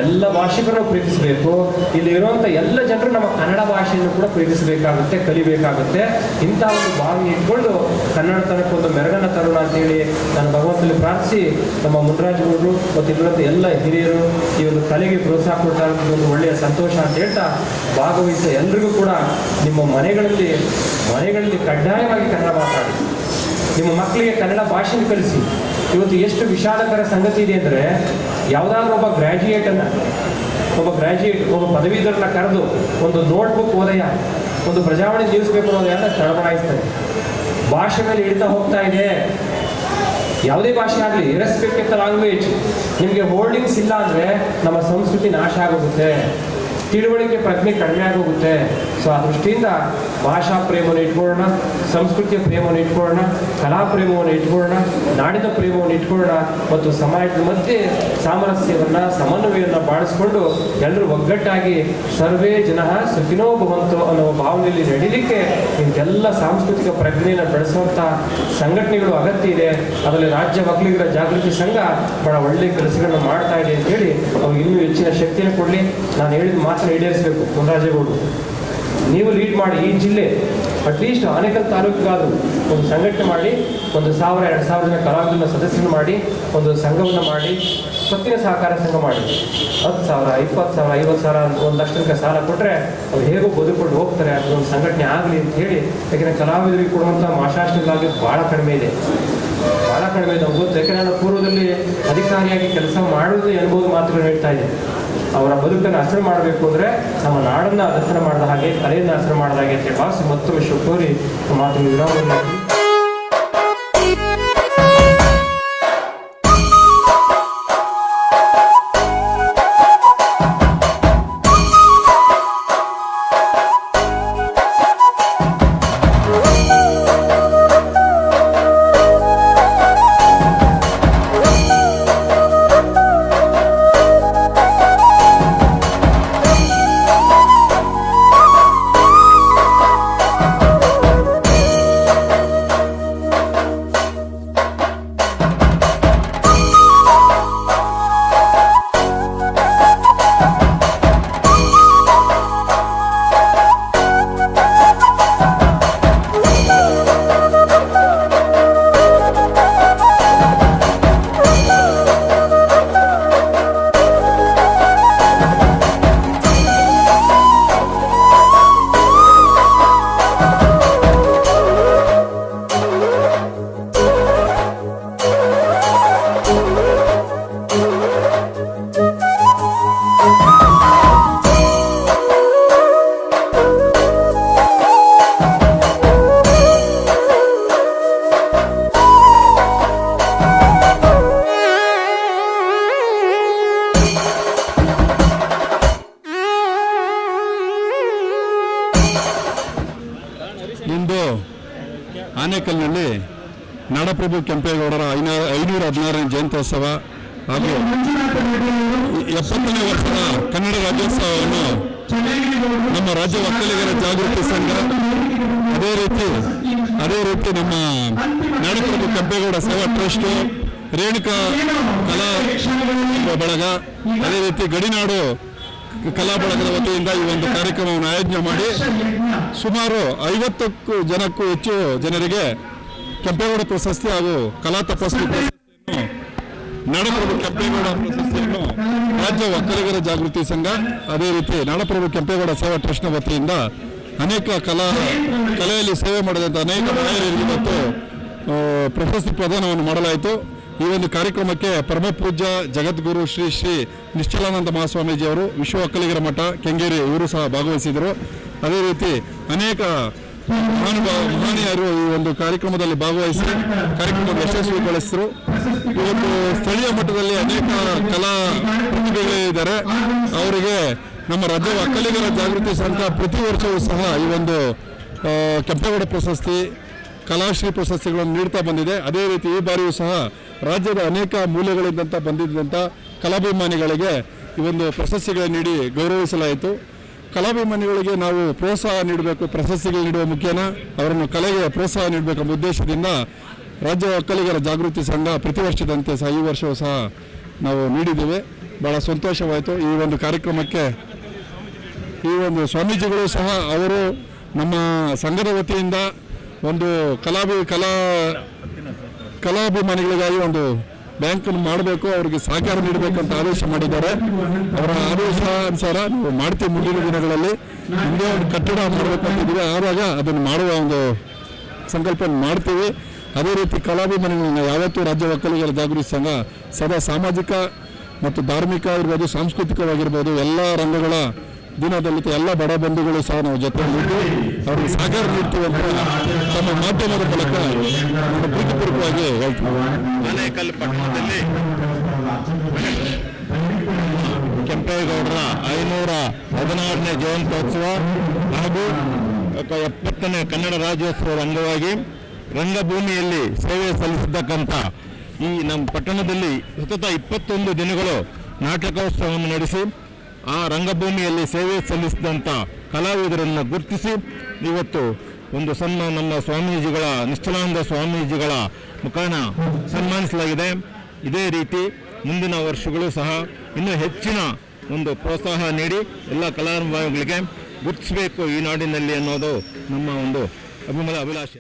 ಎಲ್ಲ ಭಾಷೆಗಳನ್ನು ಪ್ರೀತಿಸಬೇಕು. ಇಲ್ಲಿ ಇರುವಂಥ ಎಲ್ಲ ಜನರು ನಮ್ಮ ಕನ್ನಡ ಭಾಷೆಯನ್ನು ಕೂಡ ಪ್ರೀತಿಸಬೇಕಾಗುತ್ತೆ, ಕಲಿಬೇಕಾಗುತ್ತೆ. ಇಂಥ ಒಂದು ಭಾವನೆ ಇಟ್ಕೊಂಡು ಕನ್ನಡತನಕ್ಕೊಂದು ಮೆರಗನ್ನ ತರೋಣ ಅಂತೇಳಿ ನಾನು ಭಗವಂತನಲ್ಲಿ ಪ್ರಾರ್ಥಿಸಿ, ನಮ್ಮ ಮುನ್ರಾಜಗೌಡರು ಮತ್ತು ಇಲ್ಲಿರುವಂಥ ಎಲ್ಲ ಹಿರಿಯರು ಈ ಒಂದು ಕಲೆಗೆ ಪ್ರೋತ್ಸಾಹ ಕೊಡ್ತಾ ಇರೋದು ಒಂದು ಒಳ್ಳೆಯ ಸಂತೋಷ ಅಂತ ಹೇಳ್ತಾ, ಭಾಗವಹಿಸಿದ ಎಲ್ರಿಗೂ ಕೂಡ ನಿಮ್ಮ ಮನೆಗಳಲ್ಲಿ ಕಡ್ಡಾಯವಾಗಿ ಕನ್ನಡ ಮಾತಾಡಿ, ನಿಮ್ಮ ಮಕ್ಕಳಿಗೆ ಕನ್ನಡ ಭಾಷೆಯನ್ನು ಕಲಿಸಿ. ಇವತ್ತು ಎಷ್ಟು ವಿಷಾದಕರ ಸಂಗತಿ ಇದೆ ಅಂದರೆ, ಯಾವುದಾದ್ರೂ ಒಬ್ಬ ಗ್ರ್ಯಾಜುಯೇಟ್, ಒಬ್ಬ ಪದವೀಧರನ್ನ ಕರೆದು ಒಂದು ನೋಟ್ಬುಕ್ ಓದಯ್ಯ, ಒಂದು ಪ್ರಜಾವಾಣಿ ನ್ಯೂಸ್ ಪೇಪರ್ ಓದಯ್ಯ ತಡಬಡಾಯಿಸ್ತಾರೆ. ಭಾಷೆ ಮೇಲೆ ಹಿಡಿತಾ ಹೋಗ್ತಾ ಇದೆ. ಯಾವುದೇ ಭಾಷೆ ಆಗಲಿ, ಇರೆಸ್ಪೆಕ್ಟ್ ಆಫ್ ಲ್ಯಾಂಗ್ವೇಜ್, ನಿಮಗೆ ಹೋಲ್ಡಿಂಗ್ಸ್ ಇಲ್ಲ ಅಂದರೆ ನಮ್ಮ ಸಂಸ್ಕೃತಿ ನಾಶ ಆಗೋಗುತ್ತೆ, ತಿಳುವಳಿಕೆ ಪ್ರಜ್ಞೆ ಕಡಿಮೆ ಆಗೋಗುತ್ತೆ. ಸೊ ಆ ದೃಷ್ಟಿಯಿಂದ ಭಾಷಾ ಪ್ರೇಮವನ್ನು ಇಟ್ಕೊಳ್ಳೋಣ, ಸಂಸ್ಕೃತಿಯ ಪ್ರೇಮವನ್ನು ಇಟ್ಕೊಳ್ಳೋಣ, ಕಲಾ ಪ್ರೇಮವನ್ನು ಇಟ್ಕೊಳ್ಳೋಣ, ನಾಡಿನ ಪ್ರೇಮವನ್ನು ಇಟ್ಕೊಳ್ಳೋಣ, ಮತ್ತು ಸಮಾಜದ ಮಧ್ಯೆ ಸಾಮರಸ್ಯವನ್ನು, ಸಮನ್ವಯವನ್ನು ಬಾಳಿಸ್ಕೊಂಡು ಎಲ್ಲರೂ ಒಗ್ಗಟ್ಟಾಗಿ ಸರ್ವೇ ಜನಃ ಸುಖಿನೋ ಭವಂತು ಅನ್ನೋ ಭಾವನೆಯಲ್ಲಿ ನಡೀಲಿಕ್ಕೆ ಇಂತೆಲ್ಲ ಸಾಂಸ್ಕೃತಿಕ ಪ್ರಜ್ಞೆಯನ್ನು ಬೆಳೆಸುವಂಥ ಸಂಘಟನೆಗಳು ಅಗತ್ಯ ಇದೆ. ಅದರಲ್ಲಿ ರಾಜ್ಯ ಒಕ್ಕಲಿಗರ ಜಾಗೃತಿ ಸಂಘ ಬಹಳ ಒಳ್ಳೆಯ ಕೆಲಸಗಳನ್ನು ಮಾಡ್ತಾ ಇದೆ ಅಂತೇಳಿ ಅವ್ರಿಗೆ ಇನ್ನೂ ಹೆಚ್ಚಿನ ಶಕ್ತಿಯನ್ನು ಕೊಡಲಿ. ನಾನು ಹೇಳಿದ ಮಾತನ್ನು ಈಡೇರಿಸಬೇಕು. ಮುನ್ರಾಜೇಗೌಡರು, ನೀವು ಲೀಡ್ ಮಾಡಿ, ಈ ಜಿಲ್ಲೆ ಅಟ್ಲೀಸ್ಟ್ ಆನೇಕಲ್ ತಾಲೂಕಿಗಾದರೂ ಒಂದು ಸಂಘಟನೆ ಮಾಡಿ, 1,000-2,000 ಜನ ಕಲಾವಿದರನ್ನ ಸದಸ್ಯರು ಮಾಡಿ, ಒಂದು ಸಂಘವನ್ನು ಮಾಡಿ, ಪತ್ತಿನ ಸಹಕಾರ ಸಂಘ ಮಾಡಿ, 10,000, 20,000, 50,000, 1 ಲಕ್ಷ ತನಕ ಸಾಲ ಕೊಟ್ಟರೆ ಅವ್ರು ಹೇಗೋ ಬದುಕೊಂಡು ಹೋಗ್ತಾರೆ. ಅದೊಂದು ಸಂಘಟನೆ ಆಗಲಿ ಅಂತ ಹೇಳಿ. ಯಾಕೆಂದರೆ ಕಲಾವಿದರಿಗೆ ಕೊಡುವಂಥ ಮಾಶಾಸ್ತ್ರಗಳಾಗಿ ಭಾಳ ಕಡಿಮೆ ಇದೆ ನಮ್ಗೆ ಗೊತ್ತು. ಯಾಕೆಂದರೆ ನಾನು ಪೂರ್ವದಲ್ಲಿ ಅಧಿಕಾರಿಯಾಗಿ ಕೆಲಸ ಮಾಡುವುದು ಅನುಭವ ಮಾತ್ರ ಹೇಳ್ತಾ ಇದ್ದೆ. ಅವರ ಬದುಕನ್ನು ಹಸರು ಮಾಡಬೇಕು ಅಂದರೆ ನಮ್ಮ ನಾಡನ್ನು ಹಸರು ಮಾಡಿದ ಹಾಗೆ, ಕಲೆಯನ್ನು ಹಸರು ಮಾಡಿದ ಹಾಗೆ ಅಂತ ಭಾವಿಸಿ ಮತ್ತೊಮ್ಮೆ ಶುಕ್ರವಾರಿ ಮಾತನ್ನು ವಿರಾಮ. ಇಂದು ಆನೇಕಲ್ನಲ್ಲಿ ನಾಡಪ್ರಭು ಕೆಂಪೇಗೌಡರ 516ನೇ ಜಯಂತ್ಯೋತ್ಸವ ಹಾಗೂ 70ನೇ ವರ್ಷದ ಕನ್ನಡ ರಾಜ್ಯೋತ್ಸವವನ್ನು ನಮ್ಮ ರಾಜ್ಯ ಒಕ್ಕಲಿಗರ ಜಾಗೃತಿ ಸಂಘ, ಅದೇ ರೀತಿ ನಮ್ಮ ನಾಡಪ್ರಭು ಕೆಂಪೇಗೌಡ ಸೇವಾ ಟ್ರಸ್ಟ್, ರೇಣುಕಾ ಕಲಾ ಬಳಗ, ಅದೇ ರೀತಿ ಗಡಿನಾಡು ಕಲಾ ಬಳಗದ ವತಿಯಿಂದ ಈ ಒಂದು ಕಾರ್ಯಕ್ರಮವನ್ನು ಆಯೋಜನೆ ಮಾಡಿ ಸುಮಾರು 50ಕ್ಕೂ ಜನಕ್ಕೂ ಹೆಚ್ಚು ಜನರಿಗೆ ಕೆಂಪೇಗೌಡ ಪ್ರಶಸ್ತಿ ಹಾಗೂ ಕಲಾ ತಪಸ್ವಿ ಪ್ರಶಸ್ತಿಯನ್ನು, ನಾಡಪ್ರಭು ಕೆಂಪೇಗೌಡ ಪ್ರಶಸ್ತಿಯನ್ನು ರಾಜ್ಯ ಒಕ್ಕಲಿಗರ ಜಾಗೃತಿ ಸಂಘ, ಅದೇ ರೀತಿ ನಾಡಪ್ರಭು ಕೆಂಪೇಗೌಡ ಸೇವಾ ಟ್ರಸ್ಟ್ನ ವತಿಯಿಂದ ಅನೇಕ ಕಲೆಯಲ್ಲಿ ಸೇವೆ ಮಾಡಿದಂಥ ಅನೇಕ ಮಹಿಳೆಯರಿಗೆ ಇವತ್ತು ಪ್ರಶಸ್ತಿ ಪ್ರದಾನವನ್ನು ಮಾಡಲಾಯಿತು. ಈ ಒಂದು ಕಾರ್ಯಕ್ರಮಕ್ಕೆ ಪರಮ ಪೂಜ್ಯ ಜಗದ್ಗುರು ಶ್ರೀ ಶ್ರೀ ನಿಶ್ಚಲಾನಂದ ಮಹಾಸ್ವಾಮೀಜಿಯವರು, ವಿಶ್ವ ಒಕ್ಕಲಿಗರ ಮಠ ಕೆಂಗೇರಿ, ಇವರು ಸಹ ಭಾಗವಹಿಸಿದರು. ಅದೇ ರೀತಿ ಅನೇಕ ಮಹನೀಯರು ಈ ಒಂದು ಕಾರ್ಯಕ್ರಮದಲ್ಲಿ ಭಾಗವಹಿಸಿ ಕಾರ್ಯಕ್ರಮವನ್ನು ಯಶಸ್ವಿಗೊಳಿಸಿದರು. ಇವತ್ತು ಸ್ಥಳೀಯ ಮಟ್ಟದಲ್ಲಿ ಅನೇಕ ಕಲಾ ಪ್ರತಿಭೆಗಳಿದ್ದಾರೆ. ಅವರಿಗೆ ನಮ್ಮ ರಾಜ್ಯ ಒಕ್ಕಲಿಗರ ಜಾಗೃತಿ ಸಂಘ ಪ್ರತಿ ವರ್ಷವೂ ಸಹ ಈ ಒಂದು ಕೆಂಪೇಗೌಡ ಪ್ರಶಸ್ತಿ, ಕಲಾಶ್ರೀ ಪ್ರಶಸ್ತಿಗಳನ್ನು ನೀಡ್ತಾ ಬಂದಿದೆ. ಅದೇ ರೀತಿ ಈ ಬಾರಿಯೂ ಸಹ ರಾಜ್ಯದ ಅನೇಕ ಮೂಲೆಗಳಿಂದ ಬಂದಿದ್ದಂಥ ಕಲಾಭಿಮಾನಿಗಳಿಗೆ ಈ ಒಂದು ಪ್ರಶಸ್ತಿಗಳನ್ನು ನೀಡಿ ಗೌರವಿಸಲಾಯಿತು. ಕಲಾಭಿಮಾನಿಗಳಿಗೆ ನಾವು ಪ್ರೋತ್ಸಾಹ ನೀಡಬೇಕು, ಪ್ರಶಸ್ತಿಗಳು ನೀಡುವ ಮುಖೇನ ಅವರನ್ನು ಕಲೆಗೆ ಪ್ರೋತ್ಸಾಹ ನೀಡಬೇಕೆಂಬ ಉದ್ದೇಶದಿಂದ ರಾಜ್ಯ ಒಕ್ಕಲಿಗರ ಜಾಗೃತಿ ಸಂಘ ಪ್ರತಿ ವರ್ಷದಂತೆ ಸಹ ಈ ವರ್ಷವೂ ಸಹ ನಾವು ನೀಡಿದ್ದೇವೆ. ಭಾಳ ಸಂತೋಷವಾಯಿತು. ಈ ಒಂದು ಕಾರ್ಯಕ್ರಮಕ್ಕೆ ಈ ಒಂದು ಸ್ವಾಮೀಜಿಗಳು ಸಹ ಅವರು ನಮ್ಮ ಸಂಘದ ವತಿಯಿಂದ ಒಂದು ಕಲಾಭಿಮಾನಿಗಳಿಗಾಗಿ ಒಂದು ಬ್ಯಾಂಕನ್ನು ಮಾಡಬೇಕು, ಅವರಿಗೆ ಸಹಕಾರ ನೀಡಬೇಕಂತ ಆದೇಶ ಮಾಡಿದ್ದಾರೆ. ಅವರ ಆದೇಶ ಅನುಸಾರ ನಾವು ಮಾಡ್ತೀವಿ. ಮುಂದಿನ ದಿನಗಳಲ್ಲಿ ಮುಂದೆ ಒಂದು ಕಟ್ಟಡ ಮಾಡಬೇಕಂತಿದ್ದೀವಿ. ಆವಾಗ ಅದನ್ನು ಮಾಡುವ ಒಂದು ಸಂಕಲ್ಪ ಮಾಡ್ತೀವಿ. ಅದೇ ರೀತಿ ಕಲಾಭಿಮಾನಿಗಳನ್ನ ಯಾವತ್ತೂ ರಾಜ್ಯ ಒಕ್ಕಲಿಗರ ಜಾಗೃತಿ ಸಂಘ ಸದಾ ಸಾಮಾಜಿಕ ಮತ್ತು ಧಾರ್ಮಿಕ ಇರ್ಬೋದು, ಸಾಂಸ್ಕೃತಿಕವಾಗಿರ್ಬೋದು ಎಲ್ಲ ರಂಗಗಳ ದಿನದಲ್ಲಿತ್ತು ಎಲ್ಲ ಬಡ ಬಂಧುಗಳು ಸಹ ನಾವು ಜೊತೆಯಲ್ಲಿದ್ದು ಅವರಿಗೆ ಸಹಕಾರ ನೀಡ್ತೀವಿ ಅಂತ ತಮ್ಮ ಮಾಧ್ಯಮದ ಮೂಲಕ ನಾನು ಪ್ರೀತಿಪೂರ್ವಕವಾಗಿ ಹೇಳ್ತೀವಿ. ಆನೇಕಲ್ ಪಟ್ಟಣದಲ್ಲಿ ಕೆಂಪೇಗೌಡರ 516ನೇ ಜಯಂತ್ಯೋತ್ಸವ ಹಾಗೂ 70ನೇ ಕನ್ನಡ ರಾಜ್ಯೋತ್ಸವದ ಅಂಗವಾಗಿ ರಂಗಭೂಮಿಯಲ್ಲಿ ಸೇವೆ ಸಲ್ಲಿಸಿದ್ದಕ್ಕಂಥ ಈ ನಮ್ಮ ಪಟ್ಟಣದಲ್ಲಿ ಸತತ 21 ದಿನಗಳು ನಾಟಕೋತ್ಸವವನ್ನು ನಡೆಸಿ ಆ ರಂಗಭೂಮಿಯಲ್ಲಿ ಸೇವೆ ಸಲ್ಲಿಸಿದಂಥ ಕಲಾವಿದರನ್ನು ಗುರುತಿಸಿ ಇವತ್ತು ಒಂದು ನಮ್ಮ ಸ್ವಾಮೀಜಿಗಳ ನಿಷ್ಠಲಾನಂದ ಸ್ವಾಮೀಜಿಗಳ ಮುಖಾನ ಸನ್ಮಾನಿಸಲಾಗಿದೆ. ಇದೇ ರೀತಿ ಮುಂದಿನ ವರ್ಷಗಳು ಸಹ ಇನ್ನೂ ಹೆಚ್ಚಿನ ಒಂದು ಪ್ರೋತ್ಸಾಹ ನೀಡಿ ಎಲ್ಲ ಕಲಾವಿದರಿಗೆ ಗುರುತಿಸಬೇಕು ಈ ನಾಡಿನಲ್ಲಿ ಅನ್ನೋದು ನಮ್ಮ ಒಂದು ಅಭಿಲಾಷೆ.